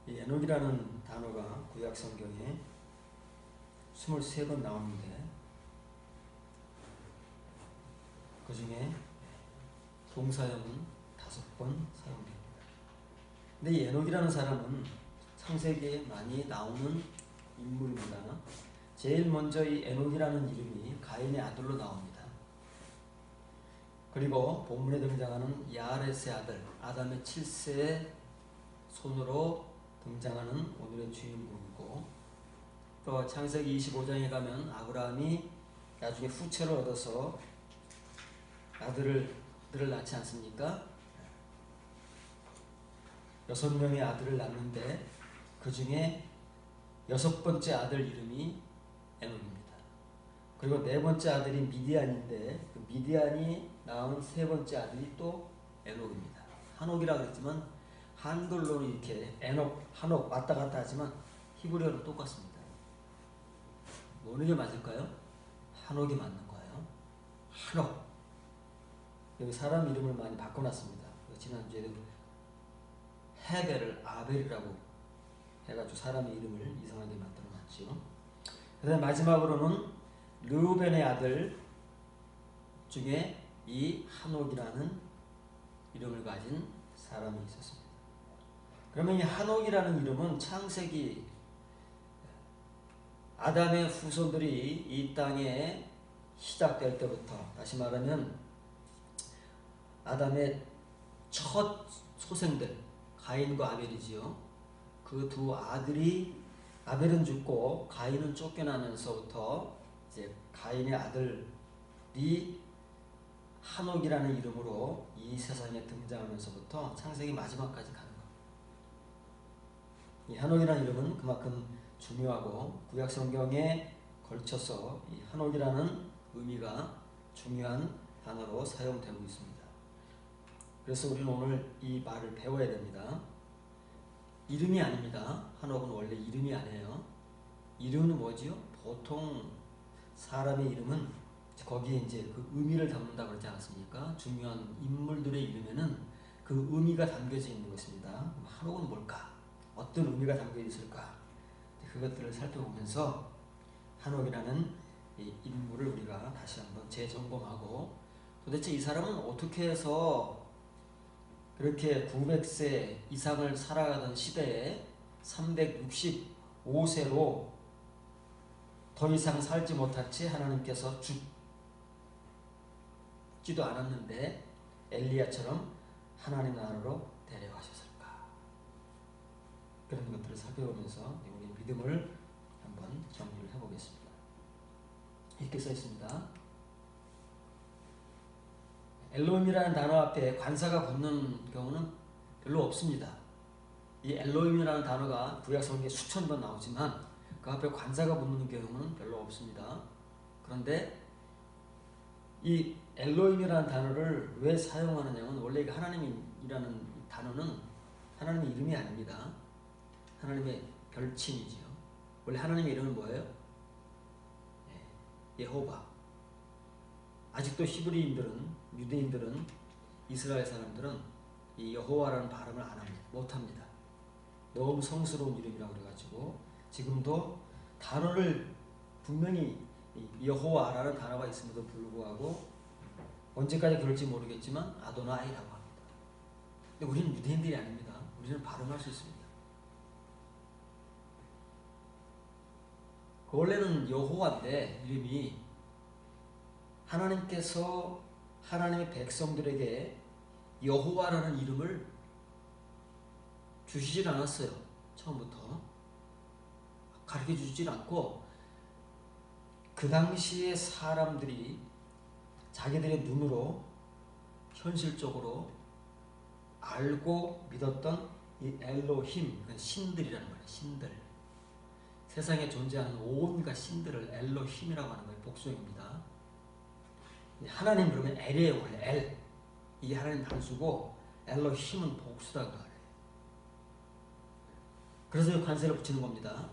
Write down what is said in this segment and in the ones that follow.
이 에녹이라는 단어가 구약 성경에 23번 나오는데 그 중에 동사형은 5번 사용됩니다. 근데 이 에녹이라는 사람은 창세기에 많이 나오는 인물입니다. 제일 먼저 이 에녹이라는 이름이 가인의 아들로 나옵니다. 그리고 본문에 등장하는 야렛의 아들 아담의 7세의 손으로 등장하는 오늘의 주인공이고, 또 창세기 25장에 가면 아브라함이 나중에 후처를 얻어서 아들을 낳지 않습니까? 6명의 아들을 낳는데 그 중에 6번째 아들 이름이 에녹입니다. 그리고 4번째 아들이 미디안인데 그 미디안이 낳은 3번째 아들이 또 에녹입니다. 한옥이라고 했지만 한글로는 이렇게 에녹, 한옥 왔다 갔다 하지만 히브리어는 똑같습니다. 어느 게 맞을까요? 한옥이 맞는 거예요. 한옥. 여기 사람 이름을 많이 바꿔놨습니다. 지난주에도 헤벨을 아벨이라고 해가지고 사람의 이름을 이상하게 만들어놨죠. 그 다음에 마지막으로는 르우벤의 아들 중에 이 한옥이라는 이름을 가진 사람이 있었습니다. 그러면 이 한옥이라는 이름은 창세기 아담의 후손들이 이 땅에 시작될 때부터, 다시 말하면 아담의 첫 소생들 가인과 아벨이지요. 그 두 아들이 아벨은 죽고 가인은 쫓겨나면서부터 이제 가인의 아들이 한옥이라는 이름으로 이 세상에 등장하면서부터 창세기 마지막까지 가는 겁니다. 이 한옥이라는 이름은 그만큼 중요하고 구약 성경에 걸쳐서 이 한옥이라는 의미가 중요한 단어로 사용되고 있습니다. 그래서 우리는 오늘 이 말을 배워야 됩니다. 이름이 아닙니다. 한옥은 원래 이름이 아니에요. 이름은 뭐지요? 보통 사람의 이름은 거기에 이제 그 의미를 담는다고 그러지 않았습니까? 중요한 인물들의 이름에는 그 의미가 담겨져 있는 것입니다. 한옥은 뭘까? 어떤 의미가 담겨 있을까? 그것들을 살펴보면서 한옥이라는 이 인물을 우리가 다시 한번 재점검하고, 도대체 이 사람은 어떻게 해서 그렇게 900세 이상을 살아가던 시대에 365세로 더 이상 살지 못한 채 하나님께서 죽지도 않았는데 엘리야처럼 하나님 나라로 데려가셨을까? 그런 것들을 살펴보면서 우리 믿음을 한번 정리를 해보겠습니다. 이렇게 써 있습니다. 엘로힘이라는 단어 앞에 관사가 붙는 경우는 별로 없습니다. 이 엘로힘이라는 단어가 구약 성경에 수천 번 나오지만 그 앞에 관사가 붙는 경우는 별로 없습니다. 그런데 이 엘로힘이라는 단어를 왜 사용하느냐면 원래 하나님이라는 단어는 하나님의 이름이 아닙니다. 하나님의 별칭이지요. 원래 하나님의 이름은 뭐예요? 여호와. 아직도 히브리인들은, 유대인들은, 이스라엘 사람들은 이 여호와라는 발음을 안 합니다. 못합니다. 너무 성스러운 이름이라고 그래가지고 지금도 단어를 분명히 여호와라는 단어가 있음에도 불구하고 언제까지 그럴지 모르겠지만 아도나이라고 합니다. 근데 우리는 유대인들이 아닙니다. 우리는 발음할 수 있습니다. 그 원래는 여호와인데 이름이 하나님께서 하나님의 백성들에게 여호와라는 이름을 주시질 않았어요. 처음부터 가르쳐 주질 않고 그 당시의 사람들이 자기들의 눈으로 현실적으로 알고 믿었던 이 엘로힘, 신들이라는 거예요. 신들. 세상에 존재하는 온갖 신들을 엘로힘이라고 하는 거예요. 복수형입니다. 하나님 그러면 엘이에요. 원래 엘. 이 하나님 단수고 엘로힘은 복수라고 말해요. 그래서 관세를 붙이는 겁니다.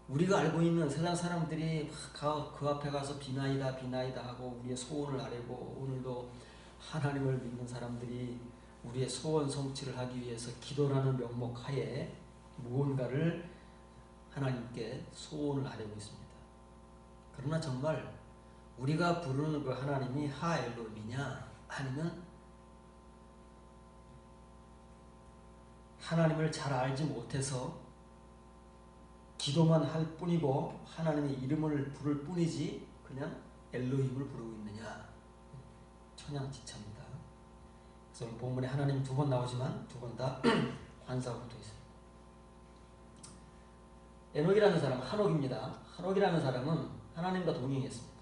우리가 알고 있는 세상 사람들이 그 앞에 가서 비나이다 비나이다 하고 우리의 소원을 아뢰고, 오늘도 하나님을 믿는 사람들이 우리의 소원 성취를 하기 위해서 기도라는 명목 하에 무언가를 하나님께 소원을 하려고 있습니다. 그러나 정말 우리가 부르는 그 하나님이 하엘로임이냐 아니면 하나님을 잘 알지 못해서 기도만 할 뿐이고 하나님의 이름을 부를 뿐이지 그냥 엘로힘을 부르고 있느냐, 천양지차입니다. 그래서 오늘 본문에 하나님 두 번 나오지만 두 번 다 관사가 붙어 있습니다. 에녹이라는 사람은 한옥입니다. 한옥이라는 사람은 하나님과 동행했습니다.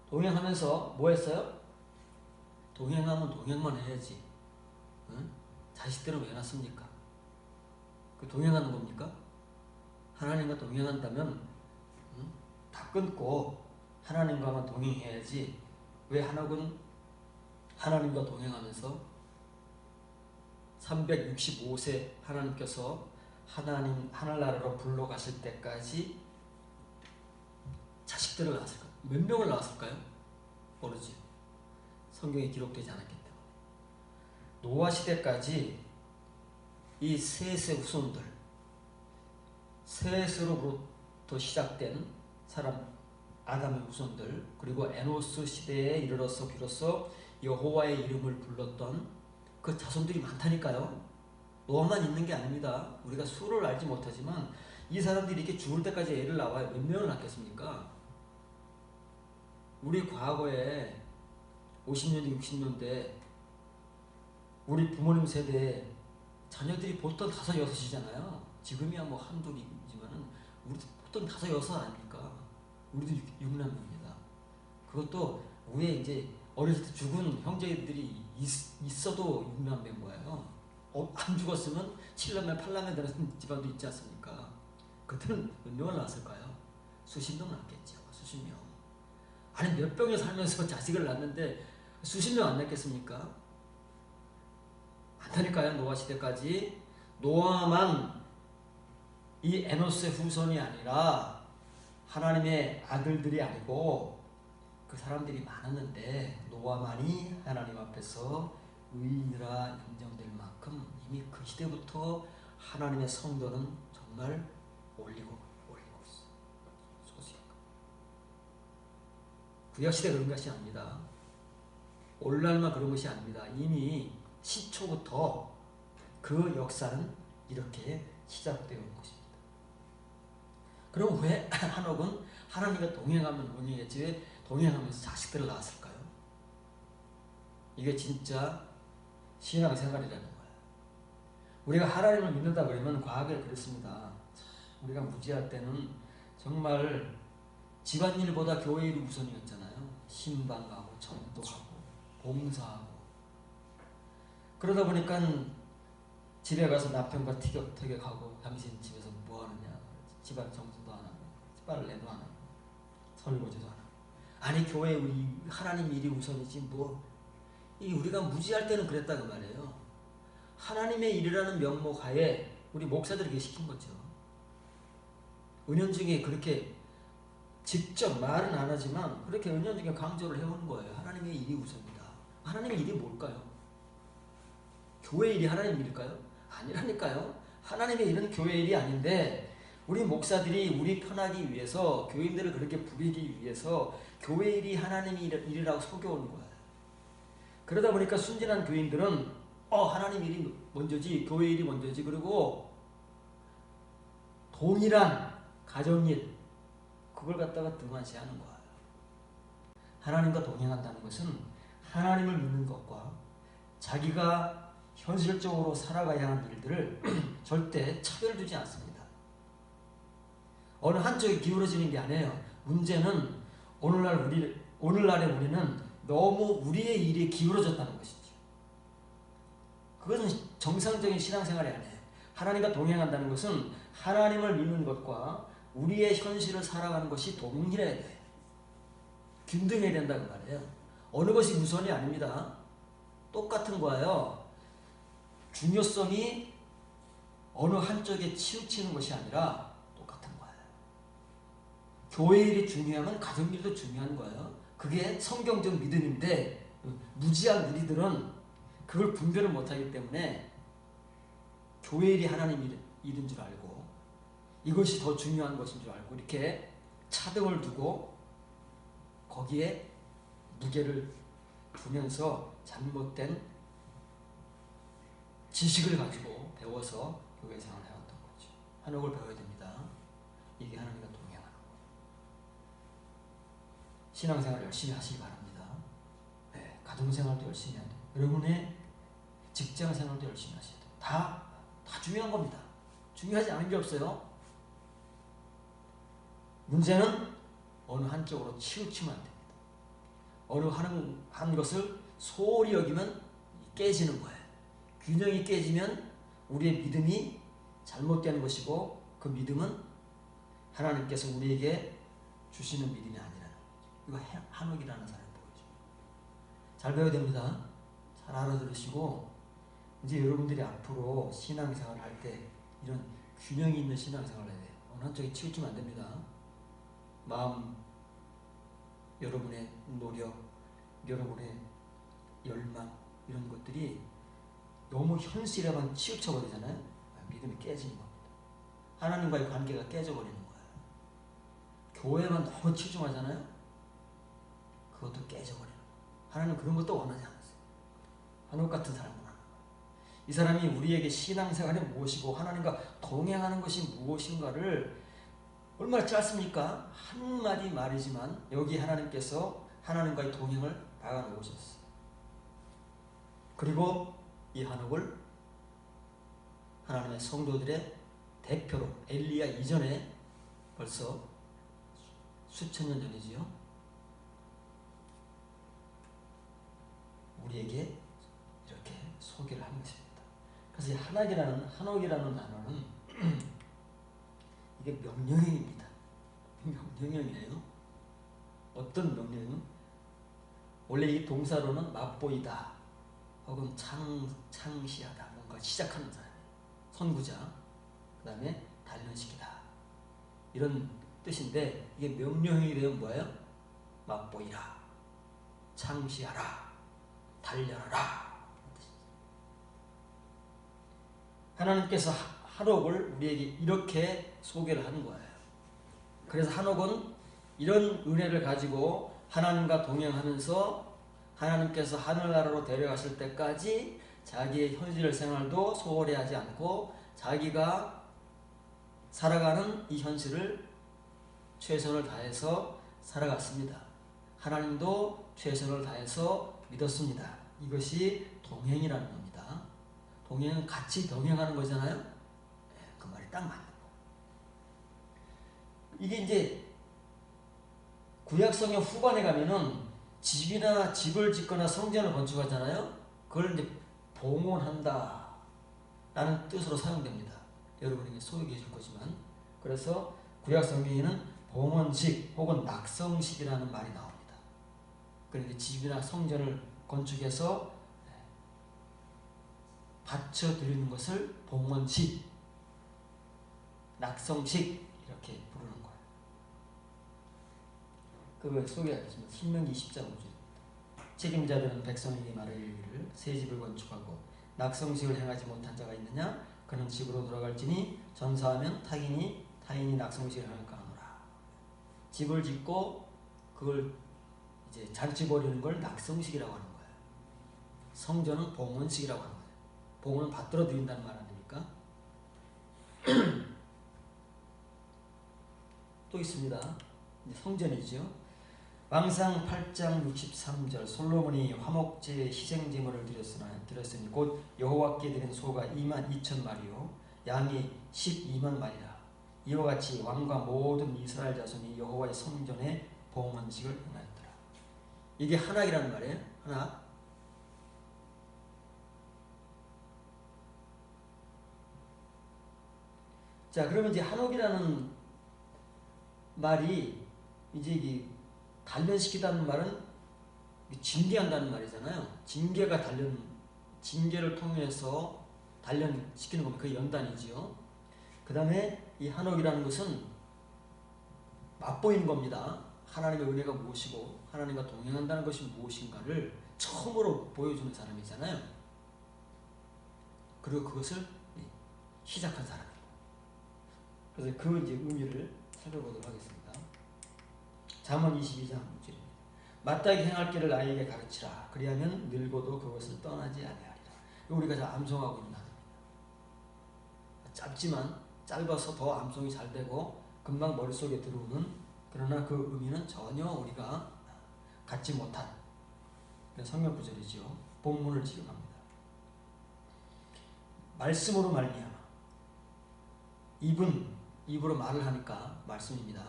동행하면서 뭐 했어요? 동행하면 동행만 해야지. 응? 자식들은 왜 낳습니까? 그 동행하는 겁니까? 하나님과 동행한다면 다 끊고 하나님과만 동행해야지. 왜 한옥은 하나님과 동행하면서 365세 하나님께서 하늘나라로 불러가실 때까지 자식들을 낳았을까요? 몇 명을 낳았을까요? 모르지. 성경에 기록되지 않았기 때문에. 노아 시대까지 이 셋의 후손들, 셋으로부터 시작된 사람, 아담의 후손들, 그리고 에노스 시대에 이르러서 비로소 여호와의 이름을 불렀던 그 자손들이 많다니까요. 노아만 있는 게 아닙니다. 우리가 수를 알지 못하지만 이 사람들이 이렇게 죽을 때까지 애를 낳아야 몇 명을 낳겠습니까? 우리 과거에 50년대, 60년대 우리 부모님 세대에 자녀들이 보통 5, 6이잖아요. 지금이야 뭐 한둘이지만은 우리 보통 5, 6 아닙니까? 우리도 6남매입니다. 그것도 위에 이제 어렸을 때 죽은 형제들이 있어도 6남매인 거예요. 안 죽었으면 7남매, 8남매 되는 집안도 있지 않습니까? 그때는 몇 명을 낳았을까요? 수십 명 낳았겠죠. 수십 명. 아니 몇 병에 살면서 자식을 낳았는데 수십 명 안 낳겠습니까? 많다니까요. 노아 시대까지. 노아만 이 에노스의 후손이 아니라 하나님의 아들들이 아니고 그 사람들이 많았는데 노아만이 하나님 앞에서 의인이라 인정될 만큼 이미 그 시대부터 하나님의 성도는 정말 올리고 있어. 소식. 구약시대 그런 것이 아닙니다. 오늘날만 그런 것이 아닙니다. 이미 시초부터 그 역사는 이렇게 시작되어 온 것입니다. 그럼 왜 한옥은 하나님과 동행하면 동행했지 왜 동행하면서 자식들을 낳았을까요? 이게 진짜 신앙생활이라는 거예요. 우리가 하나님을 믿는다 그러면 과거에 그랬습니다. 우리가 무지할 때는 정말 집안일보다 교회 일이 우선이었잖아요. 신방하고 전도하고 봉사하고 그러다 보니까 집에 가서 남편과 티격태격하고 당신 집에서 뭐 하느냐, 집안 청소도 안 하고 빨래도 안 하고 설거지도 안 하고 아니 교회 우리 하나님 일이 우선이지 뭐 이 우리가 무지할 때는 그랬다 그 말이에요. 하나님의 일이라는 명목하에 우리 목사들에게 시킨 거죠. 은연중에 그렇게 직접 말은 안 하지만 그렇게 은연중에 강조를 해오는 거예요. 하나님의 일이 우선이다. 하나님의 일이 뭘까요? 교회 일이 하나님 일일까요? 아니라니까요. 하나님의 일은 교회 일이 아닌데 우리 목사들이 우리 편하기 위해서 교인들을 그렇게 부리기 위해서 교회 일이 하나님의 일이라고 속여오는 거예요. 그러다 보니까 순진한 교인들은 하나님 일이 먼저지 교회 일이 먼저지 그리고 동일한 가정일 그걸 갖다가 등한시하는 거예요. 하나님과 동행한다는 것은 하나님을 믿는 것과 자기가 현실적으로 살아가야 하는 일들을 절대 차별 두지 않습니다. 어느 한쪽에 기울어지는 게 아니에요. 문제는 오늘날의 우리는 너무 우리의 일에 기울어졌다는 것이죠. 그것은 정상적인 신앙생활이 아니에요. 하나님과 동행한다는 것은 하나님을 믿는 것과 우리의 현실을 살아가는 것이 동일해야 돼요. 균등해야 된다고 말해요. 어느 것이 우선이 아닙니다. 똑같은 거예요. 중요성이 어느 한쪽에 치우치는 것이 아니라 똑같은 거예요. 교회 일이 중요하면 가정 일도 중요한 거예요. 그게 성경적 믿음인데 무지한 우리들은 그걸 분별을 못하기 때문에 교회 일이 하나님 일인 줄 알고 이것이 더 중요한 것인 줄 알고 이렇게 차등을 두고 거기에 무게를 두면서 잘못된 지식을 가지고 배워서 교회 생활을 해왔던 거죠. 한옥을 배워야 됩니다. 이게 하나님과 동행하는 거. 신앙생활 열심히 하시기 바랍니다. 네, 가정생활도 열심히 해야 돼요. 여러분의 직장생활도 열심히 하셔야 돼요. 다 중요한 겁니다. 중요하지 않은 게 없어요. 문제는 어느 한쪽으로 치우치면 안 됩니다. 어느 한 것을 소홀히 여기면 깨지는 거예요. 균형이 깨지면 우리의 믿음이 잘못되는 것이고 그 믿음은 하나님께서 우리에게 주시는 믿음이 아니라는 거죠. 이거 한옥이라는 사람이 보여줘요. 잘 배워야 됩니다. 잘 알아들으시고 이제 여러분들이 앞으로 신앙생활을 할 때 이런 균형이 있는 신앙생활을 해야 돼요. 어느 한쪽에 치우치면 안 됩니다. 마음, 여러분의 노력, 여러분의 열망 이런 것들이 너무 현실에만 치우쳐버리잖아요. 믿음이 깨지는 겁니다. 하나님과의 관계가 깨져버리는 거예요. 교회만 너무 치중하잖아요. 그것도 깨져버리는 거예요. 하나님은 그런 것도 원하지 않았어요. 한옥 같은 사람은 하는 거예요. 이 사람이 우리에게 신앙생활이 무엇이고 하나님과 동행하는 것이 무엇인가를 얼마나 짧습니까? 한마디 말이지만 여기 하나님께서 하나님과의 동행을 박아놓으셨어요. 그리고 이 한옥을 하나님의 성도들의 대표로 엘리야 이전에 벌써 수천 년 전이지요. 우리에게 이렇게 소개를 한 것입니다. 그래서 이 한옥이라는 단어는 이게 명령형입니다. 명령형이에요. 어떤 명령은 원래 이 동사로는 맛보이다 혹은 창시하다 뭔가 시작하는 사람이에요. 선구자 그 다음에 단련시키다 이런 뜻인데 이게 명령형이 되면 뭐예요? 맛보이라 창시하라 단련하라 하나님께서 한옥을 우리에게 이렇게 소개를 하는 거예요. 그래서 한옥은 이런 은혜를 가지고 하나님과 동행하면서 하나님께서 하늘나라로 데려가실 때까지 자기의 현실 생활도 소홀히 하지 않고 자기가 살아가는 이 현실을 최선을 다해서 살아갔습니다. 하나님도 최선을 다해서 믿었습니다. 이것이 동행이라는 겁니다. 동행은 같이 동행하는 거잖아요. 그 말이 딱 맞는 거. 이게 이제 구약성경 후반에 가면은 집을 짓거나 성전을 건축하잖아요. 그걸 이제 봉헌한다 라는 뜻으로 사용됩니다. 여러분에게 소개해 줄 거지만 그래서 구약성경에는 봉헌식 혹은 낙성식이라는 말이 나옵니다. 그런데 집이나 성전을 건축해서 바쳐 드리는 것을 봉헌식, 낙성식 이렇게 부르는 거예요. 그걸 소개하겠습니다. 신명기 20장 5절입니다. 책임자들은 백성에게 말하기를 새 집을 건축하고 낙성식을 행하지 못한 자가 있느냐? 그는 집으로 돌아갈지니 전사하면 타인이 낙성식을 할까 하노라. 집을 짓고 그걸 이제 잔치 벌이는 걸 낙성식이라고 하는 거예요. 성전은 봉헌식이라고 하는 거예요. 봉헌은 받들어 드린다는 말 아닙니까? 또 있습니다. 이제 성전이죠. 왕상 8장 63절 솔로몬이 화목제 희생제물을 드렸으니 곧 여호와께 드린 소가 22,000마리요 양이 120,000마리라. 이와 같이 왕과 모든 이스라엘 자손이 여호와의 성전에 봉헌식을 행하였더라. 이게 한악이라는 말이에요. 한악. 자, 그러면 이제 한옥이라는 말이 이제 이 단련시키다는 말은 징계한다는 말이잖아요. 징계를 통해서 단련시키는 겁니다. 그 연단이지요. 그 다음에 이 한옥이라는 것은 맛보이는 겁니다. 하나님의 은혜가 무엇이고 하나님과 동행한다는 것이 무엇인가를 처음으로 보여주는 사람이잖아요. 그리고 그것을 시작한 사람이고. 그래서 그 이제 의미를 살펴보도록 하겠습니다. 잠언 22장 6절입니다. 마땅히 행할 길을 아이에게 가르치라. 그리하면 늙어도 그것을 떠나지 아니하리라. 우리가 잘 암송하고 있는 단어입니다. 짧지만 짧아서 더 암송이 잘 되고 금방 머릿속에 들어오는, 그러나 그 의미는 전혀 우리가 갖지 못한 그런 성경 구절이지요. 본문을 지금합니다. 말씀으로 말미암아. 입으로 말을 하니까 말씀입니다.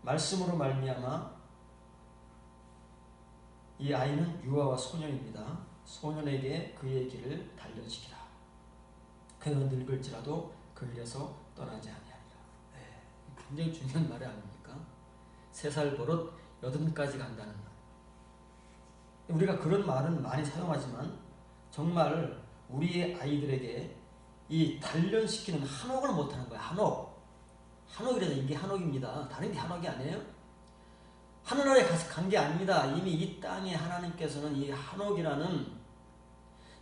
말씀으로 말미암아 이 아이는 유아와 소년입니다. 소년에게 그의 길을 단련시키라. 그는 늙을지라도 그 길에서 떠나지 아니하리라. 네, 굉장히 중요한 말이 아닙니까? 3살 버릇 80까지 간다는 말. 우리가 그런 말은 많이 사용하지만 정말 우리의 아이들에게 이 단련시키는 한옥을 못하는 거야. 한옥이라서 이게 한옥입니다. 다른 게 한옥이 아니에요. 하늘나라에 가서 간 게 아닙니다. 이미 이 땅에 하나님께서는 이 한옥이라는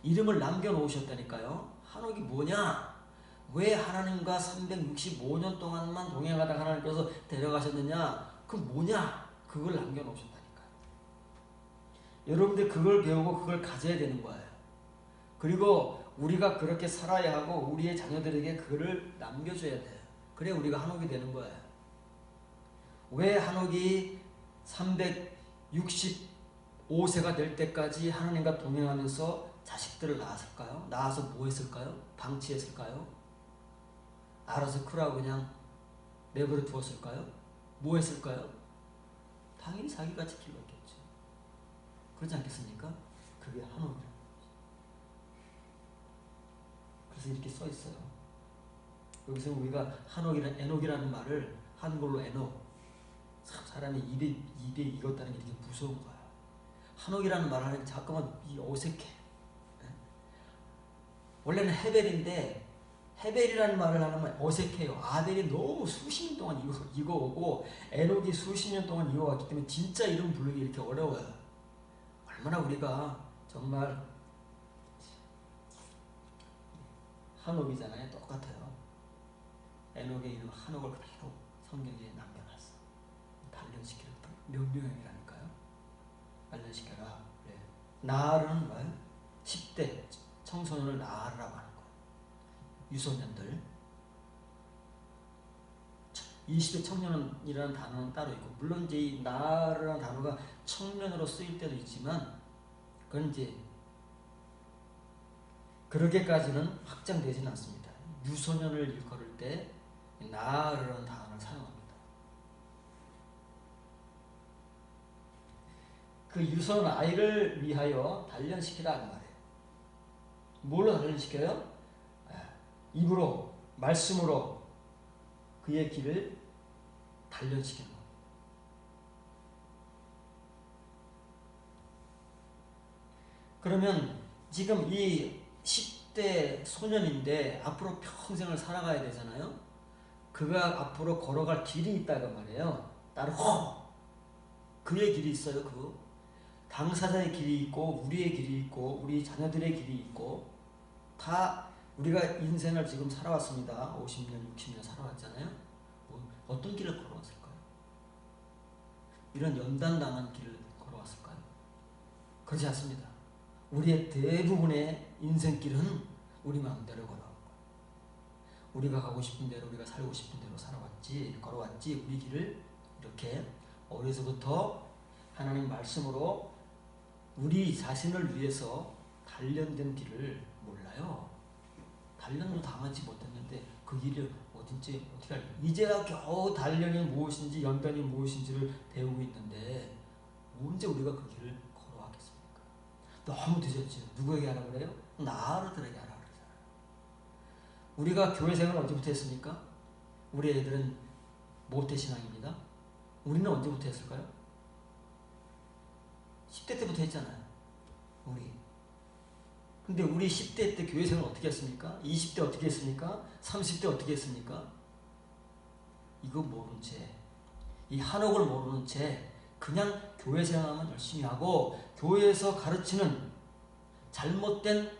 이름을 남겨놓으셨다니까요. 한옥이 뭐냐? 왜 하나님과 365년 동안만 동행하다가 하나님께서 데려가셨느냐? 그 뭐냐? 그걸 남겨놓으셨다니까요. 여러분들 그걸 배우고 그걸 가져야 되는 거예요. 그리고 우리가 그렇게 살아야 하고 우리의 자녀들에게 그거를 남겨줘야 돼요. 그래 우리가 한옥이 되는 거예요. 왜 한옥이 365세가 될 때까지 하나님과 동행하면서 자식들을 낳았을까요? 낳아서 뭐 했을까요? 방치했을까요? 알아서 크라고 그냥 내버려 두었을까요? 뭐 했을까요? 당연히 자기가 지키려 했겠죠. 그렇지 않겠습니까? 그게 한옥이라는 거죠. 그래서 이렇게 써 있어요. 여기서 우리가 한옥이라는, 에녹이라는 말을 한글로 에녹, 사람이 입에 익었다는 게 이렇게 무서운 거야. 한옥이라는 말을 하니까 잠깐만 어색해. 원래는 헤벨인데 헤벨이라는 말을 하면 어색해요. 아벨이 너무 수십 년 동안 익어오고 에녹이 수십 년 동안 익어왔기 때문에 진짜 이름 부르기 이렇게 어려워요. 얼마나 우리가 정말 한옥이잖아요. 똑같아요. 에녹의 이름 한옥을 그대로 성경에 남겨놨어. 단련시키는 명령이라니까요. 단련시켜라. 그래. 나아르는 뭐예요? 10대 청소년을 나아르라고 하는 거예요. 유소년들. 20대 청년이라는 단어는 따로 있고, 물론 이제 이 나아르라는 단어가 청년으로 쓰일 때도 있지만 그건 이제 그렇게까지는 확장되지는 않습니다. 유소년을 일컬을 때 나아르라는 단어를 사용합니다. 그 유소년 아이를 위하여 단련시키라 그 말이에요. 뭘로 단련시켜요? 입으로, 말씀으로 그의 길을 단련시키는 거예요. 그러면 지금 이 10대 소년인데 앞으로 평생을 살아가야 되잖아요. 그가 앞으로 걸어갈 길이 있다고 말이에요. 따로 그의 길이 있어요. 그 당사자의 길이 있고 우리의 길이 있고 우리 자녀들의 길이 있고, 다 우리가 인생을 지금 살아왔습니다. 50년, 60년 살아왔잖아요. 어떤 길을 걸어왔을까요? 이런 연단당한 길을 걸어왔을까요? 그렇지 않습니다. 우리의 대부분의 인생길은 우리 마음대로 걸어온 거예요. 우리가 가고 싶은 대로, 우리가 살고 싶은 대로 걸어왔지 우리 길을 이렇게 어려서부터 하나님 말씀으로 우리 자신을 위해서 단련된 길을 몰라요. 단련도 당하지 못했는데 그 길이 어딘지 어떻게 알까? 이제야 겨우 단련이 무엇인지 연단이 무엇인지를 배우고 있는데 언제 우리가 그 길을 걸어왔겠습니까? 너무 늦었죠. 누구에게 하라 그래요? 나아르들에게 하라 그러잖아요. 우리가 교회 생활을 언제부터 했습니까? 우리 애들은 모태신앙입니다. 우리는 언제부터 했을까요? 10대 때부터 했잖아요. 근데 우리 10대 때 교회 생활 어떻게 했습니까? 20대 어떻게 했습니까? 30대 어떻게 했습니까? 이거 모른 채, 이 한옥을 모르는 채 그냥 교회 생활만 열심히 하고 교회에서 가르치는 잘못된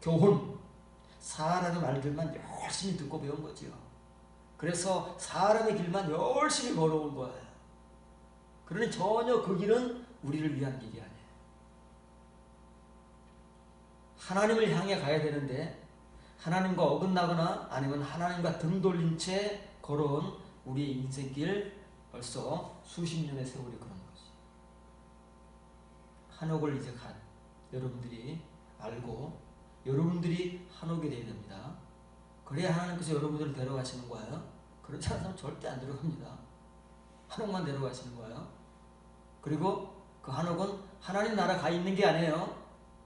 교훈, 사람의 말들만 열심히 듣고 배운 거지요. 그래서 사람의 길만 열심히 걸어온 거예요. 그러니 전혀 그 길은 우리를 위한 길이 아니에요. 하나님을 향해 가야 되는데 하나님과 어긋나거나 아니면 하나님과 등 돌린 채 걸어온 우리의 인생길 벌써 수십 년의 세월이 그런 거지. 한옥을 이제 여러분들이 알고 여러분들이 한옥이 되어야 됩니다. 그래야 하나님께서 여러분들을 데려가시는 거예요. 그렇지 않으면 절대 안 데려갑니다. 한옥만 데려가시는 거예요. 그리고 그 한옥은 하나님 나라 가 있는 게 아니에요.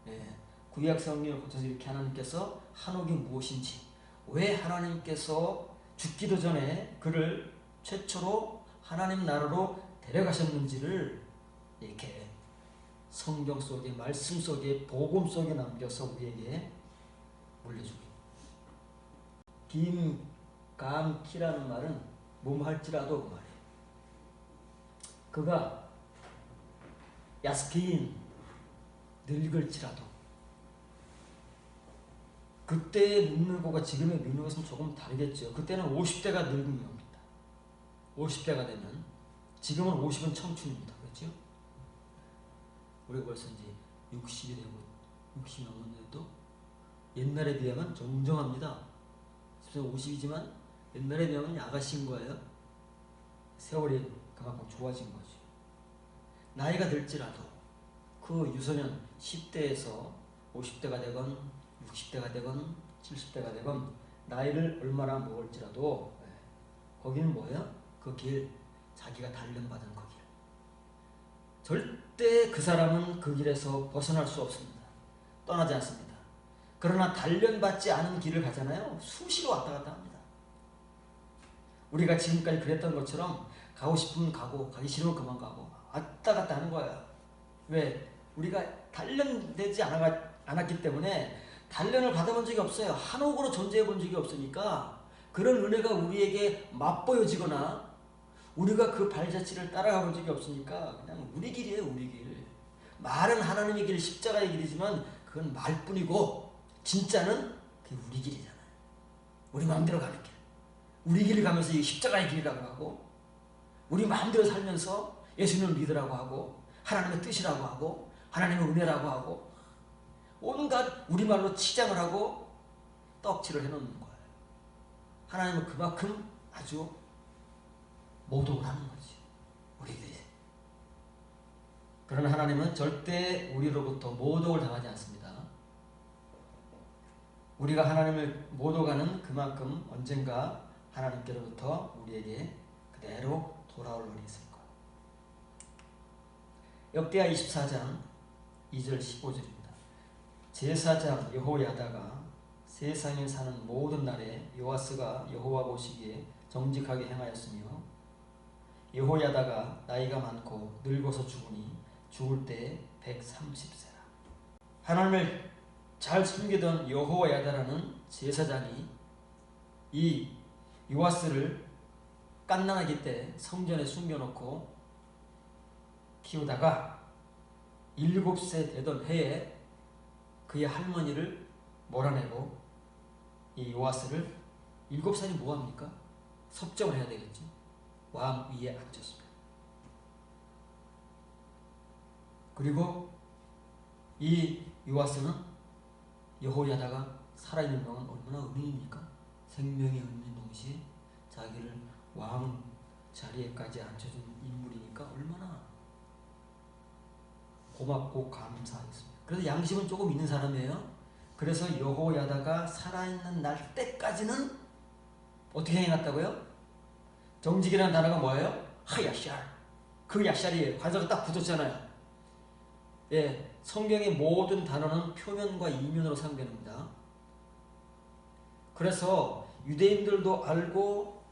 예. 구약 성경을 거쳐서 이렇게 하나님께서 한옥이 무엇인지, 왜 하나님께서 죽기도 전에 그를 최초로 하나님 나라로 데려가셨는지를 이렇게 성경 속에, 말씀 속에, 복음 속에 남겨서 우리에게 물려주고 김감키라는 말은 몸할지라도 그 말이에요. 그가 야스킨 늙을지라도 그때의 눈물고가 지금의 눈물고는 조금 다르겠죠. 그때는 50대가 늙은 겁니다. 50대가 되면 지금은 50은 청춘입니다. 그렇죠? 우리가 벌써 이제 60이 되고 60이 넘었는데도 옛날에 비하면 정정합니다. 50이지만 옛날에 비하면 아가씨인 거예요. 세월이 그만큼 좋아진 거지. 나이가 들지라도 그 유소년 10대에서 50대가 되건 60대가 되건 70대가 되건 나이를 얼마나 먹을지라도 거기는 뭐예요? 그 길, 자기가 단련받은 그 길. 절대 그 사람은 그 길에서 벗어날 수 없습니다. 떠나지 않습니다. 그러나 단련받지 않은 길을 가잖아요. 수시로 왔다 갔다 합니다. 우리가 지금까지 그랬던 것처럼 가고 싶으면 가고 가기 싫으면 그만 가고 왔다 갔다 하는 거예요. 왜? 우리가 단련되지 않았기 때문에 단련을 받아본 적이 없어요. 한옥으로 존재해 본 적이 없으니까 그런 은혜가 우리에게 맛보여지거나 우리가 그 발자취를 따라가 본 적이 없으니까 그냥 우리 길이에요. 우리 길. 말은 하나님의 길, 십자가의 길이지만 그건 말뿐이고 진짜는 그게 우리 길이잖아요. 우리 마음대로 가는 길. 우리 길을 가면서 이 십자가의 길이라고 하고 우리 마음대로 살면서 예수님을 믿으라고 하고 하나님의 뜻이라고 하고 하나님의 은혜라고 하고 온갖 우리말로 치장을 하고 떡칠을 해놓는 거예요. 하나님은 그만큼 아주 모독을 하는 거지. 우리들이. 그러나 하나님은 절대 우리로부터 모독을 당하지 않습니다. 우리가 하나님을 모독하는 그만큼 언젠가 하나님께로부터 우리에게 그대로 돌아올 날이 있을 거예요. 역대하 24장 2절 15절입니다. 제사장 여호야다가 세상에 사는 모든 날에 요아스가 여호와 보시기에 정직하게 행하였으며 여호야다가 나이가 많고 늙어서 죽으니 죽을 때 130세라. 하나님을 잘 숨기던 여호야다라는 제사장이 이 요아스를 갓난아기 때 성전에 숨겨놓고 키우다가 7세 되던 해에 그의 할머니를 몰아내고 이 요아스를 7살이 뭐합니까? 섭정을 해야 되겠지. 왕 위에 앉혔습니다. 그리고 이 요아스는 여호야다가 살아있는 동안 얼마나 은인입니까? 생명의 은인 동시에 자기를 왕 자리에까지 앉혀준 인물이니까 얼마나 고맙고 감사했습니다. 그래서 양심은 조금 있는 사람이에요. 그래서 여호야다가 살아있는 날 때까지는 어떻게 해놨다고요? 정직이라는 단어가 뭐예요? 하야샬. 그 야샬이에요. 관사가 딱 붙었잖아요. 예, 성경의 모든 단어는 표면과 이면으로 사용됩니다. 그래서 유대인들도 알고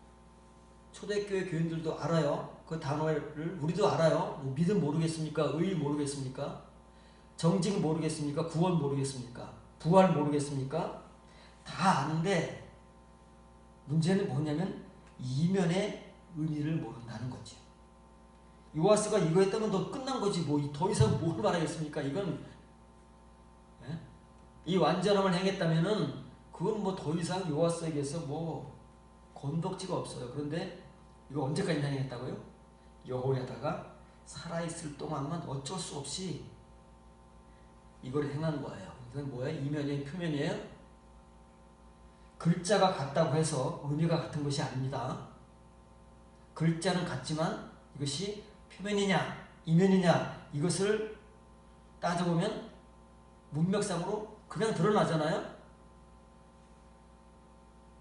초대교회 교인들도 알아요. 그 단어를 우리도 알아요. 믿음 모르겠습니까? 의 모르겠습니까? 정직 모르겠습니까? 구원 모르겠습니까? 부활 모르겠습니까? 다 아는데 문제는 뭐냐면 이면의 의미를 모른다는 거죠. 요아스가 이거 했다면 더 끝난 거지 뭐 더 이상 뭘 말하겠습니까? 이건 이 완전함을 행했다면은 그건 뭐 더 이상 여호와에게서 뭐 건덕지가 없어요. 그런데 이거 언제까지 행했다고요? 여호야다가 살아있을 동안만 어쩔 수 없이 이걸 행한 거예요. 이건 뭐예요? 이면이에요? 표면이에요? 글자가 같다고 해서 의미가 같은 것이 아닙니다. 글자는 같지만 이것이 표면이냐 이면이냐 이것을 따져보면 문맥상으로 그냥 드러나잖아요.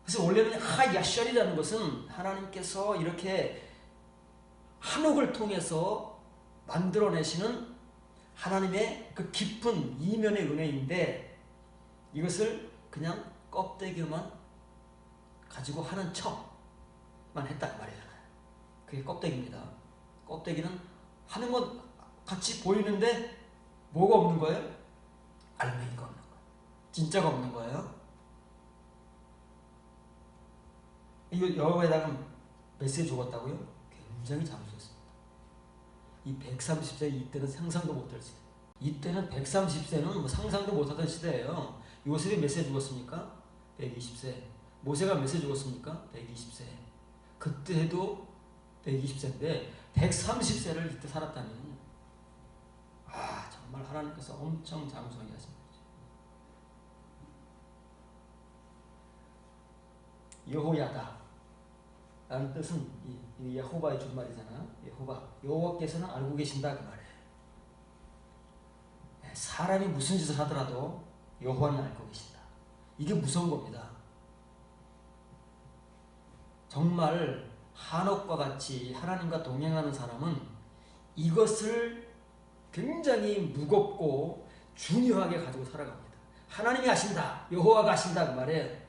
그래서 원래는 하야샬이라는 것은 하나님께서 이렇게 한옥을 통해서 만들어내시는 하나님의 그 깊은 이면의 은혜인데 이것을 그냥 껍데기만 가지고 하는 척만 했단 말이잖아요. 그게 껍데기입니다. 껍데기는 하는 건 같이 보이는데 뭐가 없는 거예요? 알맹이가 없는 거예요. 진짜가 없는 거예요. 이거 여호와에다가 메시지 죽었다고요? 굉장히 잘못했습니다. 이 130세 이때는 상상도 못할 시대. 이때는 130세는 뭐 상상도 못하던 시대예요. 요셉이 몇 세 죽었습니까? 120세. 모세가 몇 세 죽었습니까? 120세. 그때 해도 120세인데 130세를 이때 살았다면 정말 하나님께서 엄청 장수하게 하신 거죠. 여호야다 라는 뜻은 이 여호와의 준말이잖아. 여호와께서는 알고 계신다 그 말이에요. 사람이 무슨 짓을 하더라도 여호와는 알고 계신다. 이게 무서운 겁니다. 정말 한옥과 같이 하나님과 동행하는 사람은 이것을 굉장히 무겁고 중요하게 가지고 살아갑니다. 하나님이 아신다. 여호와가 아신다 그 말이에요.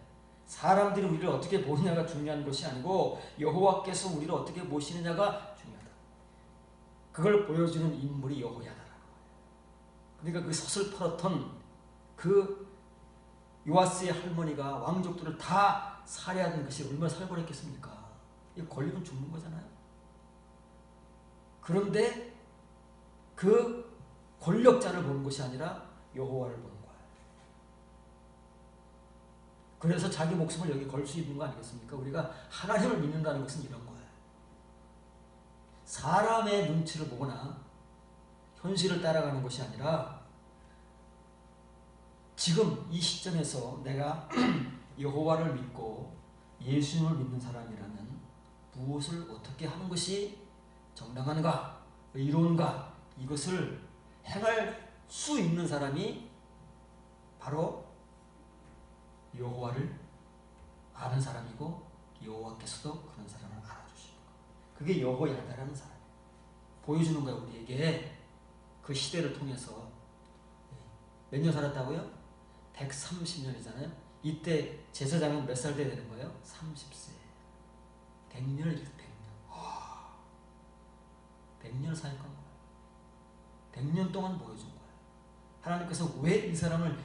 사람들이 우리를 어떻게 보느냐가 중요한 것이 아니고 여호와께서 우리를 어떻게 보시느냐가 중요하다. 그걸 보여주는 인물이 여호야다라는 거예요. 그러니까 그 서슬퍼렇던 그 요아스의 할머니가 왕족들을 다 살해하는 것이 얼마나 살벌했겠습니까? 이거 걸리면 죽는 거잖아요. 그런데 그 권력자를 보는 것이 아니라 여호와를 보는 거예요. 그래서 자기 목숨을 여기 걸 수 있는 거 아니겠습니까? 우리가 하나님을 믿는다는 것은 이런 거예요. 사람의 눈치를 보거나 현실을 따라가는 것이 아니라 지금 이 시점에서 내가 여호와를 믿고 예수님을 믿는 사람이라면 무엇을 어떻게 하는 것이 정당한가, 의로운가 이것을 행할 수 있는 사람이 바로 여호와를 아는 사람이고 여호와께서도 그런 사람을 알아주시는 거예요. 그게 여호야다라는 사람이에요. 보여주는 거예요. 우리에게 그 시대를 통해서. 몇 년 살았다고요? 130년이잖아요. 이때 제사장은 몇 살 돼야 되는 거예요? 30세. 100년을 이겼어요. 100년을 사역한 거예요. 100년 동안 보여준 거예요. 하나님께서 왜 이 사람을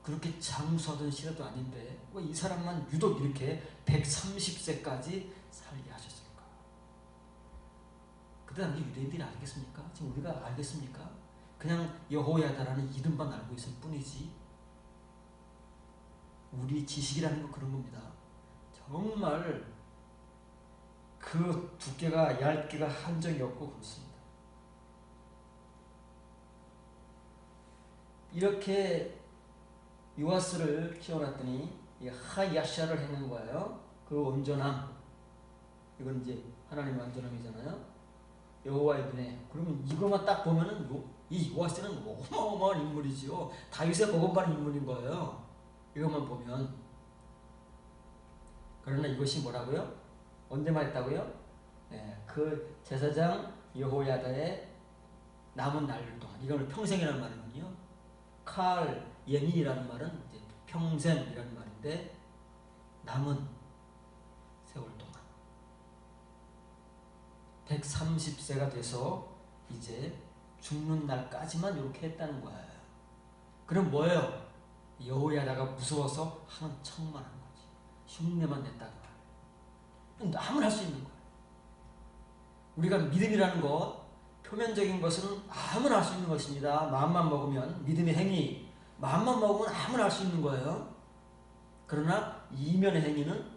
그렇게 장수하던 시대도 아닌데 왜 이 사람만 유독 이렇게 130세까지 살게 하셨을까? 그때 당시 유대인들이 알겠습니까? 지금 우리가 알겠습니까? 그냥 여호야다라는 이름만 알고 있을 뿐이지 우리 지식이라는 건 그런 겁니다. 정말 그 두께가 얇기가 한정이 없고 그렇습니다. 이렇게 요아스를 키워놨더니 하야샤를 해낸 거예요. 그 온전함, 이건 이제 하나님의 온전함이잖아요. 여호와의 눈에. 그러면 이것만 딱 보면은 이 요아스는 어마어마한 인물이지요. 다윗의 복음받은 인물인 거예요. 이것만 보면. 그러나 이것이 뭐라고요? 언제만 했다고요? 그 제사장 여호야다의 남은 날 동안. 이걸 평생이라는 말이군요. 예니라는 말은 이제 평생이라는 말인데 남은 세월 동안 130세가 돼서 이제 죽는 날까지만 이렇게 했다는 거예요. 그럼 뭐예요? 여호야다가 무서워서 하는 척만 한 거지. 흉내만 냈다는 거예요. 남은 할 수 있는 거예요. 우리가 믿음이라는 것, 표면적인 것은 아무나 할 수 있는 것입니다. 마음만 먹으면 믿음의 행위, 마음만 먹으면 아무나 할 수 있는 거예요. 그러나 이면의 행위는